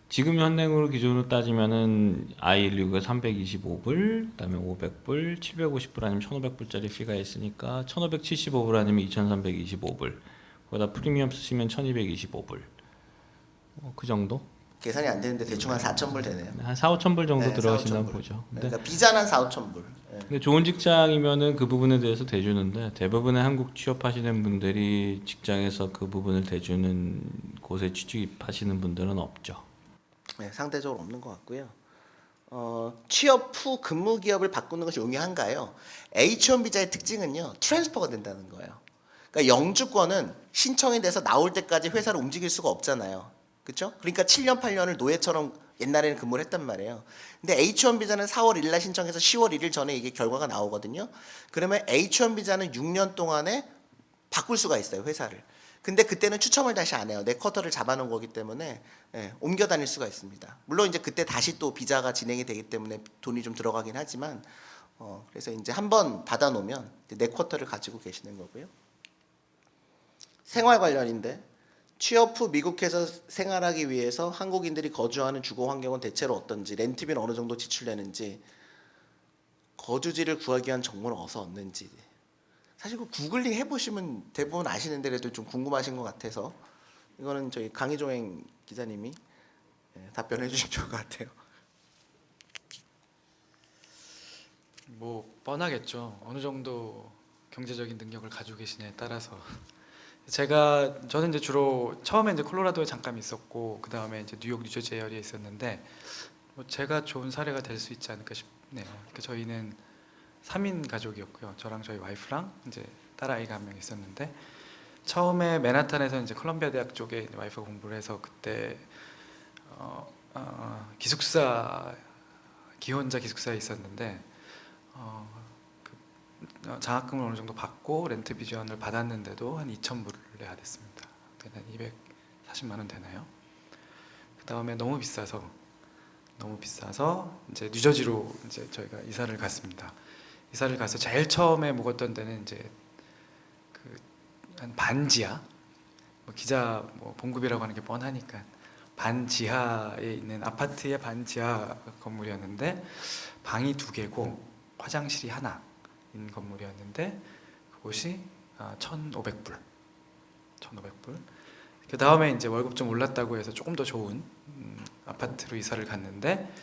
지금 현행으로 기준으로 따지면은 I-169가 325불, 그다음에 500불, 750불 아니면 1,500불짜리 피가 있으니까 1,575불 아니면 2,325불. 거기다 프리미엄 쓰시면 1,225불. 그 정도? 계산이 안 되는데 대충 한 4,000불 되네요. 한 4, 5천 불 정도 네, 들어가신다면 4,000불. 보죠. 그러니까 비자는 한 4, 5,000불. 근데 좋은 직장이면은 그 부분에 대해서 대주는데 대부분의 한국 취업하시는 분들이 직장에서 그 부분을 대주는 곳에 취직하시는 분들은 없죠. 네, 상대적으로 없는 것 같고요. 취업 후 근무 기업을 바꾸는 것이 용이한가요? H1 비자의 특징은요, 트랜스퍼가 된다는 거예요. 그러니까 영주권은 신청이 돼서 나올 때까지 회사를 움직일 수가 없잖아요. 그렇죠? 그러니까 7년 8년을 노예처럼 옛날에는 근무를 했단 말이에요. 근데 H1 비자는 4월 1일 날 신청해서 10월 1일 전에 이게 결과가 나오거든요. 그러면 H1 비자는 6년 동안에 바꿀 수가 있어요, 회사를. 근데 그때는 추첨을 다시 안 해요. 내 쿼터를 잡아놓은 거기 때문에 옮겨 다닐 수가 있습니다. 물론 이제 그때 다시 또 비자가 진행이 되기 때문에 돈이 좀 들어가긴 하지만 그래서 이제 한번 받아놓으면 내 쿼터를 가지고 계시는 거고요. 생활 관련인데 취업 후 미국에서 생활하기 위해서 한국인들이 거주하는 주거 환경은 대체로 어떤지, 렌트비는 어느 정도 지출되는지, 거주지를 구하기 위한 정보는 어디서 얻는지. 사실 그 구글링 해보시면 대부분 아시는데 그래도 좀 궁금하신 것 같아서 이거는 저희 강희종행 기자님이 답변해 주시면 좋을 것 같아요. 뭐 뻔하겠죠. 어느 정도 경제적인 능력을 가지고 계시냐에 따라서 저는 이제 주로 처음에 이제 콜로라도에 잠깐 있었고 그 다음에 이제 뉴욕, 뉴저지 에어리에 있었는데 뭐 제가 좋은 사례가 될 수 있지 않을까 싶네요. 그러니까 저희는 3인 가족이었고요. 저랑 저희 와이프랑 이제 딸아이가 한 명 있었는데 처음에 맨하탄에서 이제 컬럼비아 대학 쪽에 와이프가 공부를 해서 그때 기숙사 기혼자 기숙사에 있었는데 장학금을 어느 정도 받고 렌트 비전을 받았는데도 한 2,000불을 내야 됐습니다. 한 240만 원 되나요? 그 다음에 너무 비싸서 이제 뉴저지로 이제 저희가 이사를 갔습니다. 이사를 가서 제일 처음에 묵었던 데는 이제 한 반지하, 뭐 기자 뭐 봉급이라고 하는 게 뻔하니까 반지하에 있는 아파트의 반지하 건물이었는데 방이 2개고 화장실이 하나인 건물이었는데 그곳이 1,500불. 그 다음에 이제 월급 좀 올랐다고 해서 조금 더 좋은 아파트로 이사를 갔는데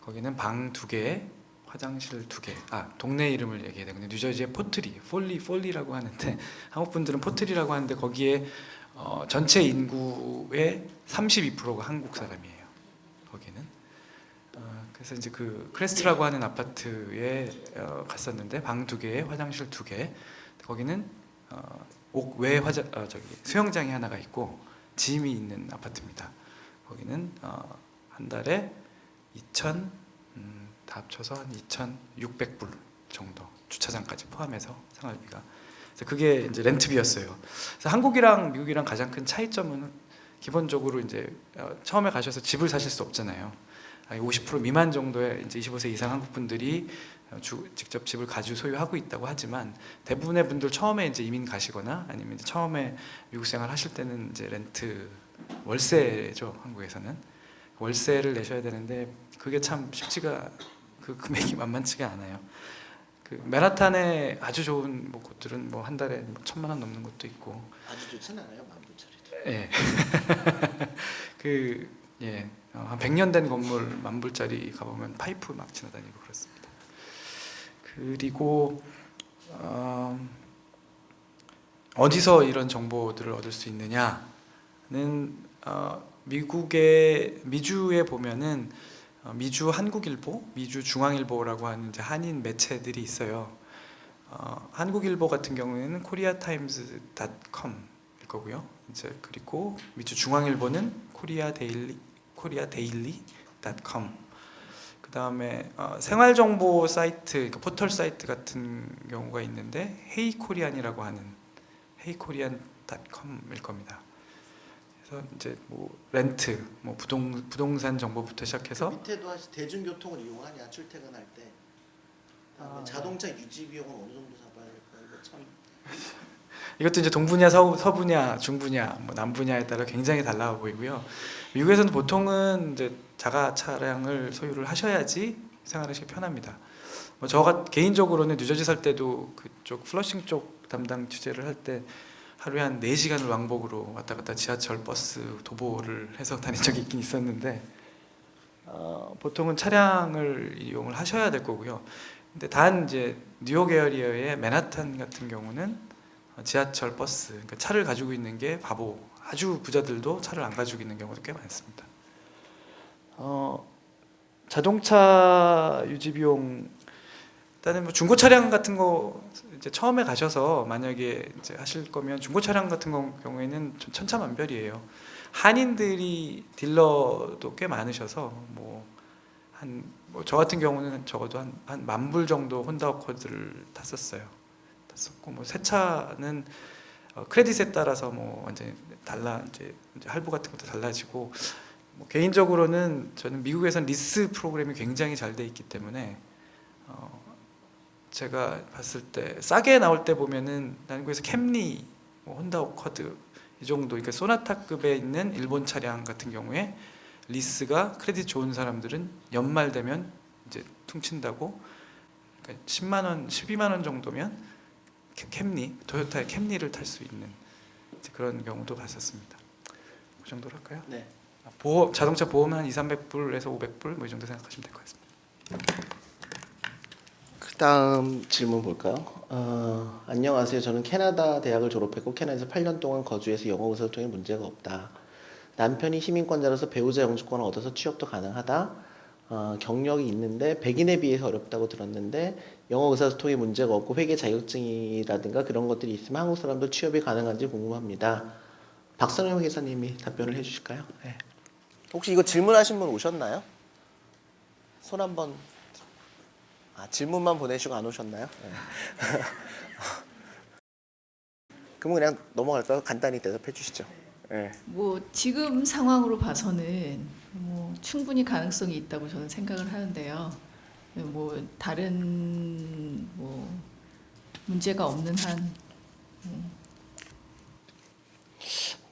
거기는 방 2개에 화장실 2개. 동네 이름을 얘기해야 되는데 뉴저지의 포트리, 폴리라고 하는데 한국 분들은 포트리라고 하는데 거기에 전체 인구의 32%가 한국 사람이에요. 거기는. 그래서 이제 그 크레스트라고 하는 아파트에 갔었는데 방 2개에 화장실 2개. 거기는 옥외 수영장이 하나가 있고 짐이 있는 아파트입니다. 거기는 한 달에 다 합쳐서 한 2,600불 정도, 주차장까지 포함해서 생활비가. 그래서 그게 이제 렌트비였어요. 그래서 한국이랑 미국이랑 가장 큰 차이점은 기본적으로 이제 처음에 가셔서 집을 사실 수 없잖아요. 50% 미만 정도의 이제 25세 이상 한국 분들이 직접 집을 가지고 소유하고 있다고 하지만 대부분의 분들 처음에 이제 이민 가시거나 아니면 이제 처음에 미국 생활 하실 때는 이제 렌트 월세죠. 한국에서는 월세를 내셔야 되는데 그게 참 쉽지가 그 금액이 만만치가 않아요. 그 맨하탄에 아주 좋은 뭐 곳들은 뭐 한 달에 뭐 1,000만 원 넘는 곳도 있고 아주 좋진 않아요. 만불짜리도. 예. 한 100년 된 건물 10,000불짜리 가보면 파이프 막 지나다니고 그렇습니다. 그리고 어디서 이런 정보들을 얻을 수 있느냐는 미주에 보면은 미주 한국일보, 미주 중앙일보라고 하는 이제 한인 매체들이 있어요. 한국일보 같은 경우에는 koreatimes.com일 거고요. 이제 그리고 미주 중앙일보는 koreadaily.com. 그 다음에 생활정보 사이트, 그러니까 포털 사이트 같은 경우가 있는데 헤이코리안이라고 하는 헤이코리안.com일 겁니다. 그래서 이제 뭐 렌트, 뭐 부동산 정보부터 시작해서 밑에도 대중교통을 이용하냐 출퇴근할 때. 그다음에 자동차 유지 비용은 어느 정도 잡아야 될까? 이거 참. 이것도 이제 동분야, 서분야, 중분야, 뭐 남분야에 따라 굉장히 달라 보이고요. 미국에서는 보통은 이제 자가 차량을 소유를 하셔야지 생활하시기 편합니다. 뭐 저 개인적으로는 뉴저지 살 때도 그쪽 플러싱 쪽 담당 취재를 할 때 하루에 한 4시간을 왕복으로 왔다 갔다 지하철, 버스, 도보를 해서 다닌 적이 있긴 있었는데 보통은 차량을 이용을 하셔야 될 거고요. 근데 단 이제 뉴욕 에어리어의 맨하탄 같은 경우는 지하철, 버스, 그러니까 차를 가지고 있는 게 바보, 아주 부자들도 차를 안 가지고 있는 경우도 꽤 많습니다. 자동차 유지 비용 일단은 뭐 중고 차량 같은 거 이제 처음에 가셔서 만약에 이제 하실 거면 중고 차량 같은 경우에는 좀 천차만별이에요. 한인들이 딜러도 꽤 많으셔서 뭐 저 같은 경우는 적어도 한 10,000불 정도 혼다 어코드를 탔었고 뭐 새 차는 크레딧에 따라서 뭐 완전히 이제 할부 같은 것도 달라지고 뭐 개인적으로는 저는 미국에서는 리스 프로그램이 굉장히 잘 돼 있기 때문에 제가 봤을 때 싸게 나올 때 보면은 한국에서 캠리, 뭐 혼다 어코드 이 정도, 그러니까 소나타급에 있는 일본 차량 같은 경우에 리스가 크레딧 좋은 사람들은 연말 되면 이제 퉁친다고, 그러니까 10만 원, 12만 원 정도면 캠리, 토요타의 캠리를 탈 수 있는 그런 경우도 봤었습니다. 그 정도로 할까요? 네. 자동차 보험 한 200~300불에서 500불 뭐 이 정도 생각하시면 될 것 같습니다. 다음 질문 볼까요? 안녕하세요. 저는 캐나다 대학을 졸업했고 캐나다에서 8년 동안 거주해서 영어 의사소통에 문제가 없다. 남편이 시민권자로서 배우자 영주권을 얻어서 취업도 가능하다. 경력이 있는데 백인에 비해서 어렵다고 들었는데 영어 의사소통에 문제가 없고 회계 자격증이라든가 그런 것들이 있으면 한국 사람도 취업이 가능한지 궁금합니다. 박선영 회계사님이 답변을 해주실까요? 네. 혹시 이거 질문하신 분 오셨나요? 손 한번. 질문만 보내시고 안 오셨나요? 네. 그럼 그냥 넘어갈까요? 간단히 대답해 주시죠. 네. 뭐 지금 상황으로 봐서는 뭐 충분히 가능성이 있다고 저는 생각을 하는데요. 뭐 다른 뭐 문제가 없는 한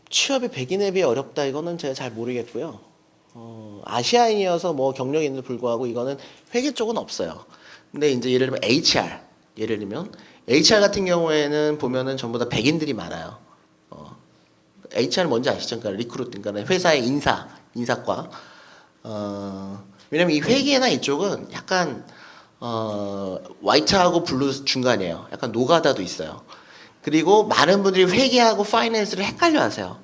취업이 백인에 비해 어렵다 이거는 제가 잘 모르겠고요. 아시아인이어서 뭐 경력이 있는데 불구하고 이거는 회계 쪽은 없어요. 근데 이제 예를 들면 예를 들면 HR 같은 경우에는 보면은 전부 다 백인들이 많아요. HR 뭔지 아시죠? 그러니까 리크루팅, 그러니까 회사의 인사과. 왜냐면 이 회계나 이쪽은 약간 화이트하고 블루 중간이에요. 약간 노가다도 있어요. 그리고 많은 분들이 회계하고 파이낸스를 헷갈려 하세요.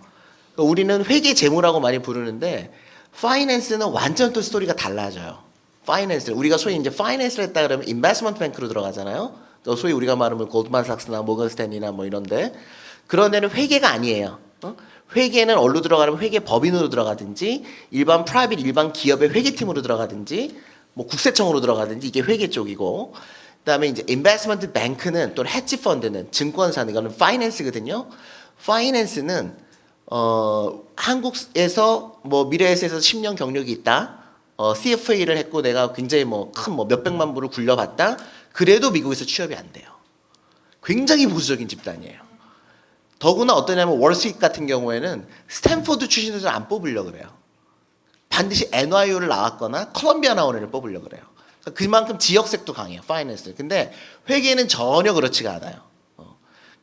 그러니까 우리는 회계 재무라고 많이 부르는데 파이낸스는 완전 또 스토리가 달라져요. 파이낸스, 우리가 소위 이제 파이낸스를 했다 그러면 인베스트먼트 뱅크로 들어가잖아요. 또 소위 우리가 말하면 골드만삭스나 모건 스탠리나 뭐 이런데 그런 데는 회계가 아니에요. 회계는 어디로 들어가면 회계 법인으로 들어가든지 일반 프라이빗 일반 기업의 회계팀으로 들어가든지 뭐 국세청으로 들어가든지 이게 회계 쪽이고 그다음에 이제 인베스트먼트 뱅크는 또는 헤지 펀드는 증권사는 이거는 파이낸스거든요. 파이낸스는 한국에서 뭐 미래에셋에서 10년 경력이 있다. CFA를 했고 내가 굉장히 뭐 큰 뭐 몇백만 불을 굴려봤다. 그래도 미국에서 취업이 안 돼요. 굉장히 보수적인 집단이에요. 더구나 어떠냐면 월스트리트 같은 경우에는 스탠포드 출신들을 안 뽑으려고 그래요. 반드시 NYU를 나왔거나 컬럼비아 나온 애를 뽑으려고 그래요. 그만큼 지역색도 강해요. 파이낸스. 근데 회계는 전혀 그렇지가 않아요.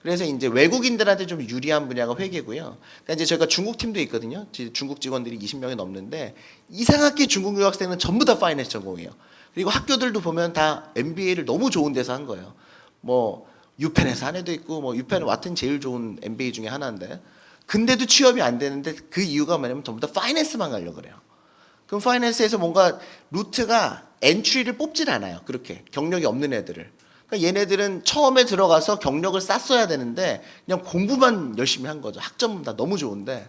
그래서 이제 외국인들한테 좀 유리한 분야가 회계고요. 그러니까 이제 저희가 중국 팀도 있거든요. 중국 직원들이 20명이 넘는데 이상하게 중국 유학생은 전부 다 파이낸스 전공이에요. 그리고 학교들도 보면 다 MBA를 너무 좋은 데서 한 거예요. 뭐 유펜에서 한 애도 있고 뭐 유펜 와튼 제일 좋은 MBA 중에 하나인데 근데도 취업이 안 되는데 그 이유가 뭐냐면 전부 다 파이낸스만 가려고 그래요. 그럼 파이낸스에서 뭔가 루트가 엔트리를 뽑질 않아요. 그렇게 경력이 없는 애들을. 그러니까 얘네들은 처음에 들어가서 경력을 쌓았어야 되는데 그냥 공부만 열심히 한 거죠. 학점 다 너무 좋은데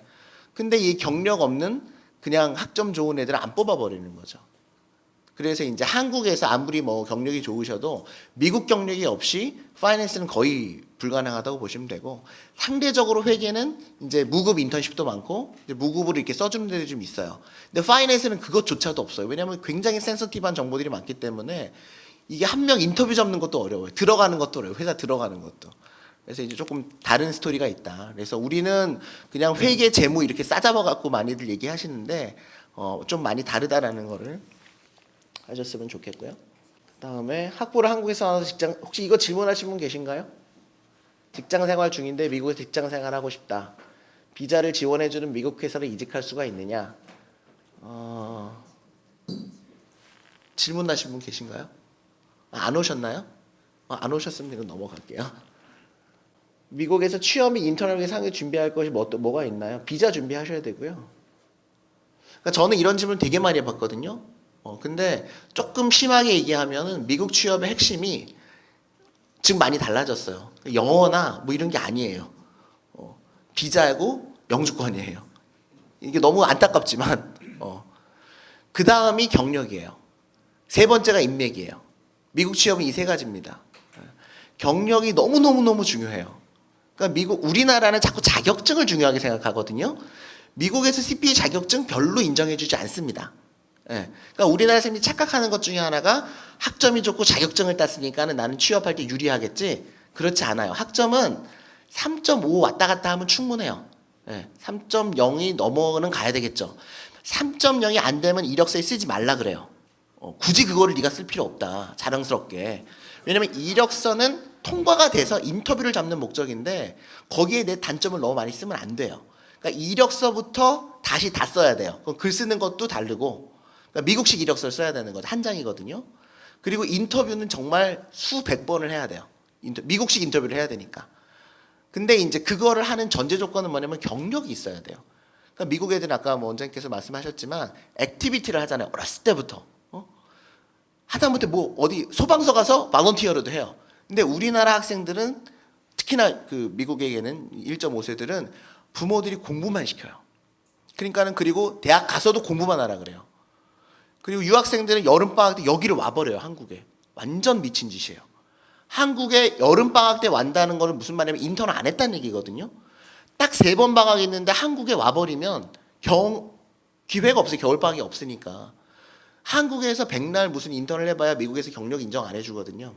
근데 이 경력 없는 그냥 학점 좋은 애들을 안 뽑아버리는 거죠. 그래서 이제 한국에서 아무리 뭐 경력이 좋으셔도 미국 경력이 없이 파이낸스는 거의 불가능하다고 보시면 되고 상대적으로 회계는 이제 무급 인턴십도 많고 이제 무급으로 이렇게 써주는 데도 좀 있어요. 근데 파이낸스는 그것조차도 없어요. 왜냐하면 굉장히 센서티브한 정보들이 많기 때문에 이게 한 명 인터뷰 잡는 것도 어려워요. 들어가는 것도 어려워요. 회사 들어가는 것도. 그래서 이제 조금 다른 스토리가 있다. 그래서 우리는 그냥 회계 재무 이렇게 싸잡아 갖고 많이들 얘기하시는데 좀 많이 다르다라는 거를 하셨으면 좋겠고요. 그다음에 학부를 한국에서 나와서 직장 혹시 이거 질문하신 분 계신가요? 직장 생활 중인데 미국에서 직장 생활하고 싶다. 비자를 지원해주는 미국 회사를 이직할 수가 있느냐? 질문하신 분 계신가요? 안 오셨나요? 안 오셨으면 이거 넘어갈게요. 미국에서 취업 및 인턴을 위해 상해 준비할 것이 뭐가 있나요? 비자 준비하셔야 되고요. 그러니까 저는 이런 질문 되게 많이 받거든요. 근데 조금 심하게 얘기하면은 미국 취업의 핵심이 지금 많이 달라졌어요. 영어나 뭐 이런 게 아니에요. 비자고 영주권이에요. 이게 너무 안타깝지만 그 다음이 경력이에요. 세 번째가 인맥이에요. 미국 취업은 이 세 가지입니다. 경력이 너무 중요해요. 그러니까 우리나라는 자꾸 자격증을 중요하게 생각하거든요. 미국에서 CPA 자격증 별로 인정해주지 않습니다. 그러니까 우리나라 사람들이 착각하는 것 중에 하나가 학점이 좋고 자격증을 땄으니까는 나는 취업할 때 유리하겠지. 그렇지 않아요. 학점은 3.5 왔다 갔다 하면 충분해요. 3.0이 넘어는 가야 되겠죠. 3.0이 안 되면 이력서에 쓰지 말라 그래요. 굳이 그거를 네가 쓸 필요 없다. 자랑스럽게. 왜냐면 이력서는 통과가 돼서 인터뷰를 잡는 목적인데 거기에 내 단점을 너무 많이 쓰면 안 돼요. 그러니까 이력서부터 다시 다 써야 돼요. 글 쓰는 것도 다르고 그러니까 미국식 이력서를 써야 되는 거죠. 한 장이거든요. 그리고 인터뷰는 정말 수백 번을 해야 돼요. 미국식 인터뷰를 해야 되니까. 근데 이제 그거를 하는 전제 조건은 뭐냐면 경력이 있어야 돼요. 그러니까 미국 애들은 아까 뭐 원장님께서 말씀하셨지만 액티비티를 하잖아요. 어렸을 때부터. 하다못해 뭐 어디 소방서 가서 발런티어로도 해요. 근데 우리나라 학생들은 특히나 그 미국에게는 1.5세들은 부모들이 공부만 시켜요. 그러니까는 그리고 대학 가서도 공부만 하라 그래요. 그리고 유학생들은 여름방학 때 여기로 와버려요. 한국에. 완전 미친 짓이에요. 한국에 여름방학 때 완다는 거는 무슨 말이냐면 인턴 안 했다는 얘기거든요. 딱 3번 방학이 있는데 한국에 와버리면 기회가 없어요. 겨울방학이 없으니까. 한국에서 백날 무슨 인턴을 해봐야 미국에서 경력 인정 안 해주거든요.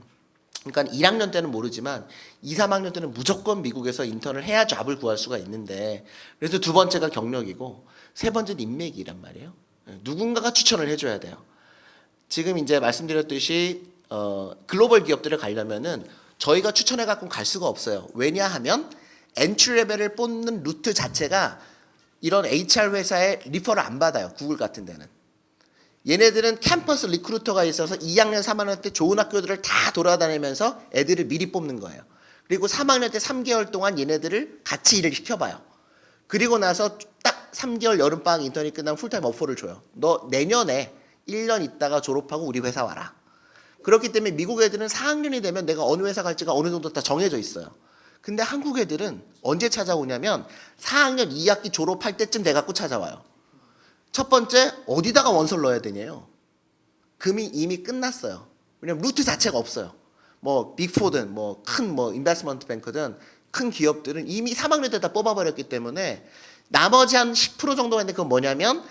그러니까 1학년 때는 모르지만 2, 3학년 때는 무조건 미국에서 인턴을 해야 잡을 구할 수가 있는데 그래서 두 번째가 경력이고 세 번째는 인맥이란 말이에요. 누군가가 추천을 해줘야 돼요. 지금 이제 말씀드렸듯이 글로벌 기업들을 가려면은 저희가 추천해 갖고 갈 수가 없어요. 왜냐하면 엔트리 레벨을 뽑는 루트 자체가 이런 HR 회사에 리퍼를 안 받아요. 구글 같은 데는. 얘네들은 캠퍼스 리크루터가 있어서 2학년, 3학년 때 좋은 학교들을 다 돌아다니면서 애들을 미리 뽑는 거예요. 그리고 3학년 때 3개월 동안 얘네들을 같이 일을 시켜봐요. 그리고 나서 딱 3개월 여름방학 인턴이 끝나면 풀타임 오퍼를 줘요. 너 내년에 1년 있다가 졸업하고 우리 회사 와라. 그렇기 때문에 미국 애들은 4학년이 되면 내가 어느 회사 갈지가 어느 정도 다 정해져 있어요. 근데 한국 애들은 언제 찾아오냐면 4학년 2학기 졸업할 때쯤 돼갖고 찾아와요. 첫 번째, 어디다가 원서를 넣어야 되냐요. 금이 이미 끝났어요. 왜냐면 루트 자체가 없어요. 뭐 빅4든 뭐 큰 뭐 인베스트먼트 뱅크든 큰 기업들은 이미 3학년 때 다 뽑아버렸기 때문에 나머지 한 10% 정도가 있는데 그건 뭐냐면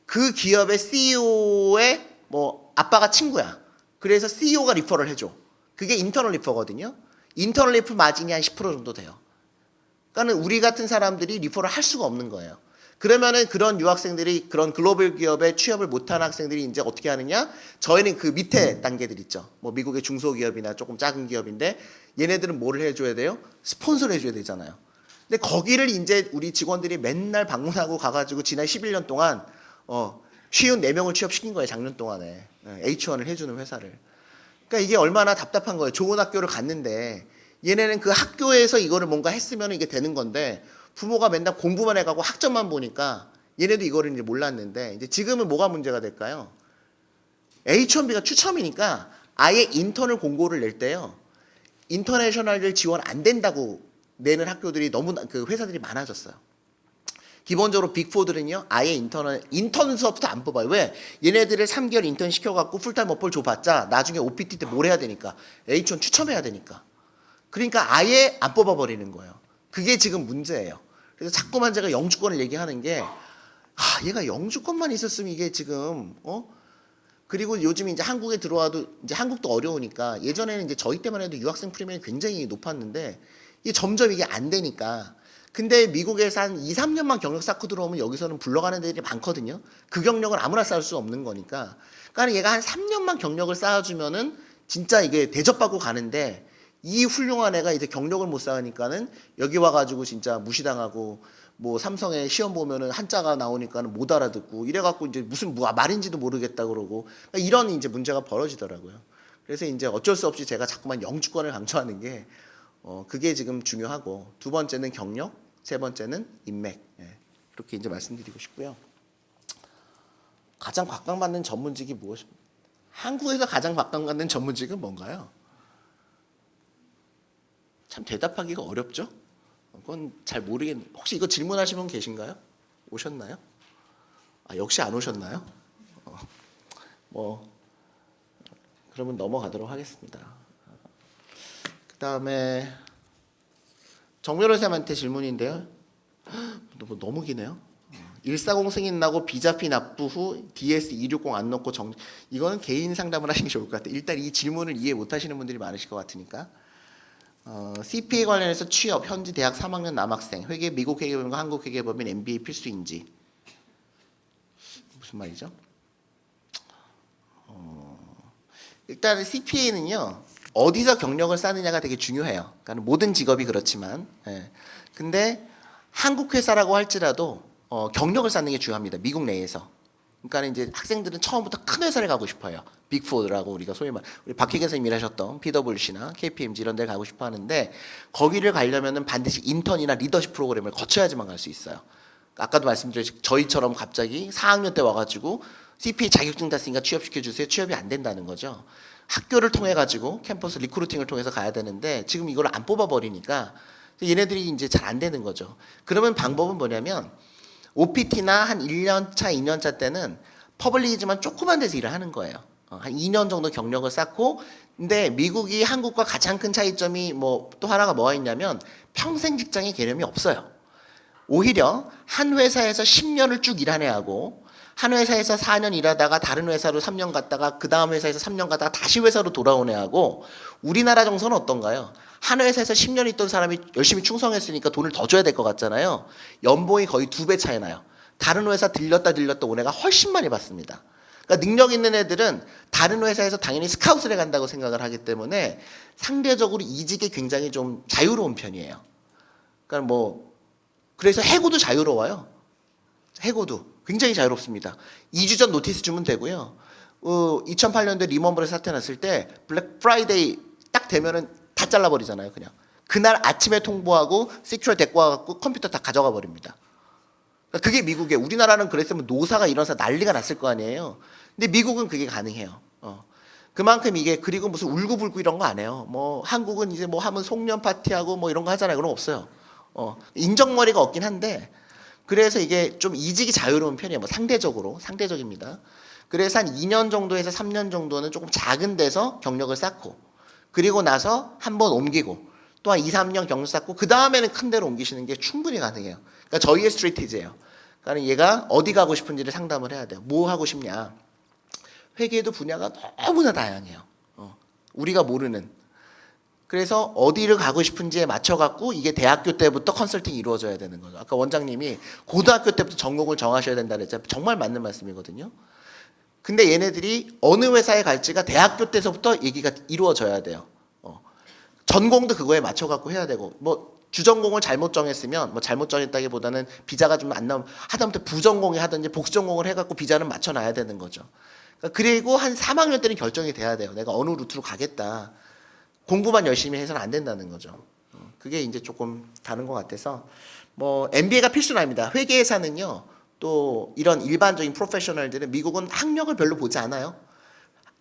그 기업의 CEO의 뭐 아빠가 친구야. 그래서 CEO가 리퍼를 해줘. 그게 인터널 리퍼거든요. 인터널 리퍼 마진이 한 10% 정도 돼요. 그러니까 우리 같은 사람들이 리퍼를 할 수가 없는 거예요. 그러면은 그런 유학생들이 그런 글로벌 기업에 취업을 못한 학생들이 이제 어떻게 하느냐? 저희는 그 밑에 단계들 있죠. 뭐 미국의 중소기업이나 조금 작은 기업인데 얘네들은 뭐를 해줘야 돼요? 스폰서를 해줘야 되잖아요. 근데 거기를 이제 우리 직원들이 맨날 방문하고 가가지고 지난 11년 동안 쉬운 4명을 취업시킨 거예요. 작년 동안에 H1을 해주는 회사를. 그러니까 이게 얼마나 답답한 거예요. 좋은 학교를 갔는데 얘네는 그 학교에서 이거를 뭔가 했으면 이게 되는 건데 부모가 맨날 공부만 해가고 학점만 보니까 얘네도 이거를 이제 몰랐는데 이제 지금은 뭐가 문제가 될까요? H1B가 추첨이니까 아예 인턴을 공고를 낼 때요. 인터내셔널을 지원 안 된다고 내는 학교들이 너무 그 회사들이 많아졌어요. 기본적으로 빅4들은요 아예 인턴 수업부터 안 뽑아요. 왜? 얘네들을 3개월 인턴 시켜갖고 풀타임 어플 줘봤자 나중에 OPT 때 뭘 해야 되니까 H1 추첨해야 되니까. 그러니까 아예 안 뽑아버리는 거예요. 그게 지금 문제예요. 그래서 자꾸만 제가 영주권을 얘기하는 게 얘가 영주권만 있었으면 이게 지금 그리고 요즘 이제 한국에 들어와도 이제 한국도 어려우니까 예전에는 이제 저희 때만 해도 유학생 프리미엄이 굉장히 높았는데 이게 점점 이게 안 되니까. 근데 미국에서 한 2, 3년만 경력 쌓고 들어오면 여기서는 불러가는 데들이 많거든요. 그 경력을 아무나 쌓을 수 없는 거니까. 그러니까 얘가 한 3년만 경력을 쌓아주면은 진짜 이게 대접받고 가는데 이 훌륭한 애가 이제 경력을 못 쌓으니까는 여기 와가지고 진짜 무시당하고 뭐 삼성에 시험 보면은 한자가 나오니까는 못 알아듣고 이래갖고 이제 무슨 말인지도 모르겠다 그러고 그러니까 이런 이제 문제가 벌어지더라고요. 그래서 이제 어쩔 수 없이 제가 자꾸만 영주권을 강조하는 게 그게 지금 중요하고 두 번째는 경력, 세 번째는 인맥 이렇게 이제 말씀드리고 싶고요. 가장 각광받는 전문직이 무엇입니까? 한국에서 가장 각광받는 전문직은 뭔가요? 참 대답하기가 어렵죠? 그건 잘 모르겠는데 혹시 이거 질문하신 분 계신가요? 오셨나요? 역시 안 오셨나요? 뭐 그러면 넘어가도록 하겠습니다. 그 다음에 정묘로쌤한테 질문인데요. 너무 기네요. 140 승인 나고 비자피 납부 후 DS260 안 넣고 이거는 개인 상담을 하시는 게 좋을 것 같아요. 일단 이 질문을 이해 못 하시는 분들이 많으실 것 같으니까. CPA 관련해서 취업, 현지 대학 3학년 남학생, 미국 회계법인과 한국 회계법인 MBA 필수인지. 무슨 말이죠? 일단 CPA는요 어디서 경력을 쌓느냐가 되게 중요해요. 그러니까 모든 직업이 그렇지만, 근데 한국 회사라고 할지라도 경력을 쌓는 게 중요합니다. 미국 내에서. 그러니까 이제 학생들은 처음부터 큰 회사를 가고 싶어요. 빅4라고 우리가 소위 말 우리 박희경 선생님이 일하셨던 PwC나 KPMG 이런 데를 가고 싶어 하는데 거기를 가려면은 반드시 인턴이나 리더십 프로그램을 거쳐야지만 갈 수 있어요. 아까도 말씀드렸듯이 저희처럼 갑자기 4학년 때 와가지고 CPA 자격증 땄으니까 취업시켜 주세요. 취업이 안 된다는 거죠. 학교를 통해 가지고 캠퍼스 리크루팅을 통해서 가야 되는데 지금 이걸 안 뽑아버리니까 얘네들이 이제 잘 안 되는 거죠. 그러면 방법은 뭐냐면 OPT나 한 1년 차, 2년 차 때는 퍼블릭이지만 조그만 데서 일을 하는 거예요. 한 2년 정도 경력을 쌓고 근데 미국이 한국과 가장 큰 차이점이 뭐 또 하나가 뭐가 있냐면 평생 직장의 개념이 없어요. 오히려 한 회사에서 10년을 쭉 일한 애하고 한 회사에서 4년 일하다가 다른 회사로 3년 갔다가 그 다음 회사에서 3년 갔다가 다시 회사로 돌아온 애하고 우리나라 정서는 어떤가요? 한 회사에서 10년 있던 사람이 열심히 충성했으니까 돈을 더 줘야 될 것 같잖아요. 연봉이 거의 2배 차이 나요. 다른 회사 들렸다 온 애가 훨씬 많이 받습니다. 그러니까 능력 있는 애들은 다른 회사에서 당연히 스카웃을 해간다고 생각을 하기 때문에 상대적으로 이직이 굉장히 좀 자유로운 편이에요. 그러니까 뭐 그래서 해고도 자유로워요. 해고도 굉장히 자유롭습니다. 2주 전 노티스 주면 되고요. 2008년도에 리먼브레스 사태 났을 때 블랙 프라이데이 딱 되면은 다 잘라버리잖아요. 그냥 그날 아침에 통보하고 시큐얼 데리고 와갖고 컴퓨터 다 가져가 버립니다. 그러니까 그게 미국에 우리나라는 그랬으면 노사가 일어나서 난리가 났을 거 아니에요. 근데 미국은 그게 가능해요. 그만큼 이게 그리고 무슨 울고불고 이런 거 안 해요. 뭐 한국은 이제 뭐 하면 송년 파티하고 뭐 이런 거 하잖아요. 그런 거 없어요. 인정머리가 없긴 한데 그래서 이게 좀 이직이 자유로운 편이에요. 뭐 상대적입니다. 그래서 한 2년 정도에서 3년 정도는 조금 작은 데서 경력을 쌓고 그리고 나서 한번 옮기고 또 한 2, 3년 경력 쌓고 그 다음에는 큰 데로 옮기시는 게 충분히 가능해요. 그러니까 저희의 스트레티지예요. 그러니까 얘가 어디 가고 싶은지를 상담을 해야 돼요. 뭐 하고 싶냐. 회계도 분야가 너무나 다양해요. 우리가 모르는. 그래서 어디를 가고 싶은지에 맞춰갖고 이게 대학교 때부터 컨설팅이 이루어져야 되는 거죠. 아까 원장님이 고등학교 때부터 전공을 정하셔야 된다 그랬잖아요. 정말 맞는 말씀이거든요. 근데 얘네들이 어느 회사에 갈지가 대학교 때서부터 얘기가 이루어져야 돼요. 전공도 그거에 맞춰갖고 해야 되고 뭐 주전공을 잘못 정했으면 뭐 잘못 정했다기보다는 비자가 좀 안 나오면 하다못해 부전공에 하든지 복수전공을 해갖고 비자는 맞춰놔야 되는 거죠. 그리고 한 3학년 때는 결정이 돼야 돼요. 내가 어느 루트로 가겠다. 공부만 열심히 해서는 안 된다는 거죠. 그게 이제 조금 다른 것 같아서 뭐 MBA가 필수는 아닙니다. 회계사는요. 또 이런 일반적인 프로페셔널들은 미국은 학력을 별로 보지 않아요.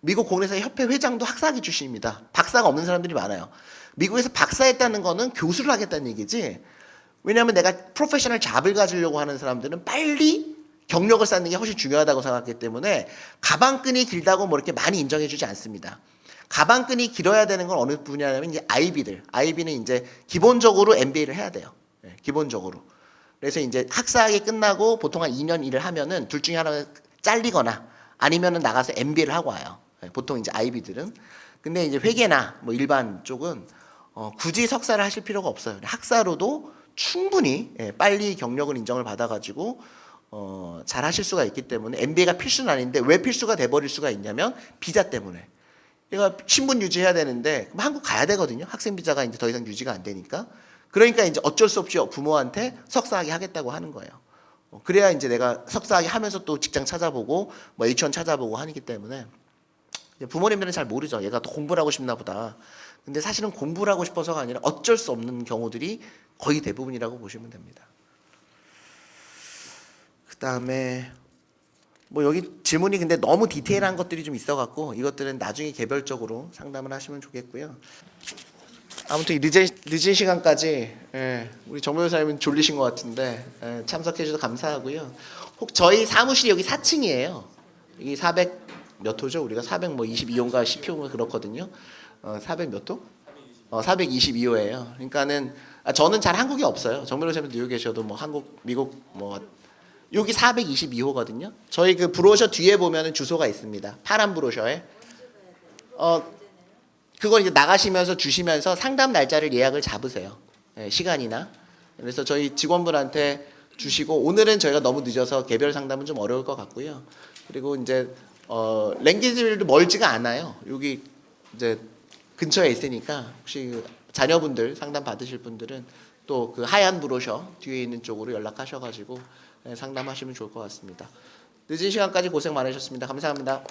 미국 공인회사 협회 회장도 학사학위 출신입니다. 박사가 없는 사람들이 많아요. 미국에서 박사했다는 거는 교수를 하겠다는 얘기지. 왜냐하면 내가 프로페셔널 잡을 가지려고 하는 사람들은 빨리 경력을 쌓는 게 훨씬 중요하다고 생각하기 때문에 가방끈이 길다고 뭐 이렇게 많이 인정해주지 않습니다. 가방끈이 길어야 되는 건 어느 분야냐면 이제 IB들. IB는 이제 기본적으로 MBA를 해야 돼요. 네, 기본적으로. 그래서 이제 학사학위 끝나고 보통 한 2년 일을 하면은 둘 중에 하나는 잘리거나 아니면은 나가서 MBA를 하고 와요. 네, 보통 이제 IB들은. 근데 이제 회계나 뭐 일반 쪽은 굳이 석사를 하실 필요가 없어요. 학사로도 충분히 빨리 경력을 인정을 받아가지고 잘 하실 수가 있기 때문에 MBA가 필수는 아닌데 왜 필수가 돼버릴 수가 있냐면 비자 때문에. 얘가 신분 유지해야 되는데 그럼 한국 가야 되거든요. 학생 비자가 이제 더 이상 유지가 안 되니까. 그러니까 이제 어쩔 수 없이 부모한테 석사학위 하겠다고 하는 거예요. 그래야 이제 내가 석사학위 하면서 또 직장 찾아보고 뭐 H1 찾아보고 하기 때문에 부모님들은 잘 모르죠. 얘가 더 공부를 하고 싶나 보다. 근데 사실은 공부를 하고 싶어서가 아니라 어쩔 수 없는 경우들이 거의 대부분이라고 보시면 됩니다. 그다음에 뭐 여기 질문이 근데 너무 디테일한 것들이 좀 있어갖고 이것들은 나중에 개별적으로 상담을 하시면 좋겠고요. 아무튼 이 늦은 시간까지 우리 정 변호사님은 졸리신 것 같은데 참석해 주셔서 감사하고요. 혹 저희 사무실이 여기 4층이에요. 여기 400 몇 호죠? 우리가 400 뭐 22호인가 10호인가 그렇거든요. 400 몇 호? 422호예요. 그러니까는 저는 잘 한국에 없어요. 정 변호사님도 여기 계셔도 뭐 한국, 미국 뭐 여기 422호거든요. 저희 그 브로셔 뒤에 보면은 주소가 있습니다. 파란 브로셔에. 그걸 이제 나가시면서 주시면서 상담 날짜를 예약을 잡으세요. 시간이나. 그래서 저희 직원분한테 주시고 오늘은 저희가 너무 늦어서 개별 상담은 좀 어려울 것 같고요. 그리고 이제 랭귀지빌도 멀지가 않아요. 여기 이제 근처에 있으니까 혹시 그 자녀분들 상담 받으실 분들은 또 그 하얀 브로셔 뒤에 있는 쪽으로 연락하셔가지고 상담하시면 좋을 것 같습니다. 늦은 시간까지 고생 많으셨습니다. 감사합니다.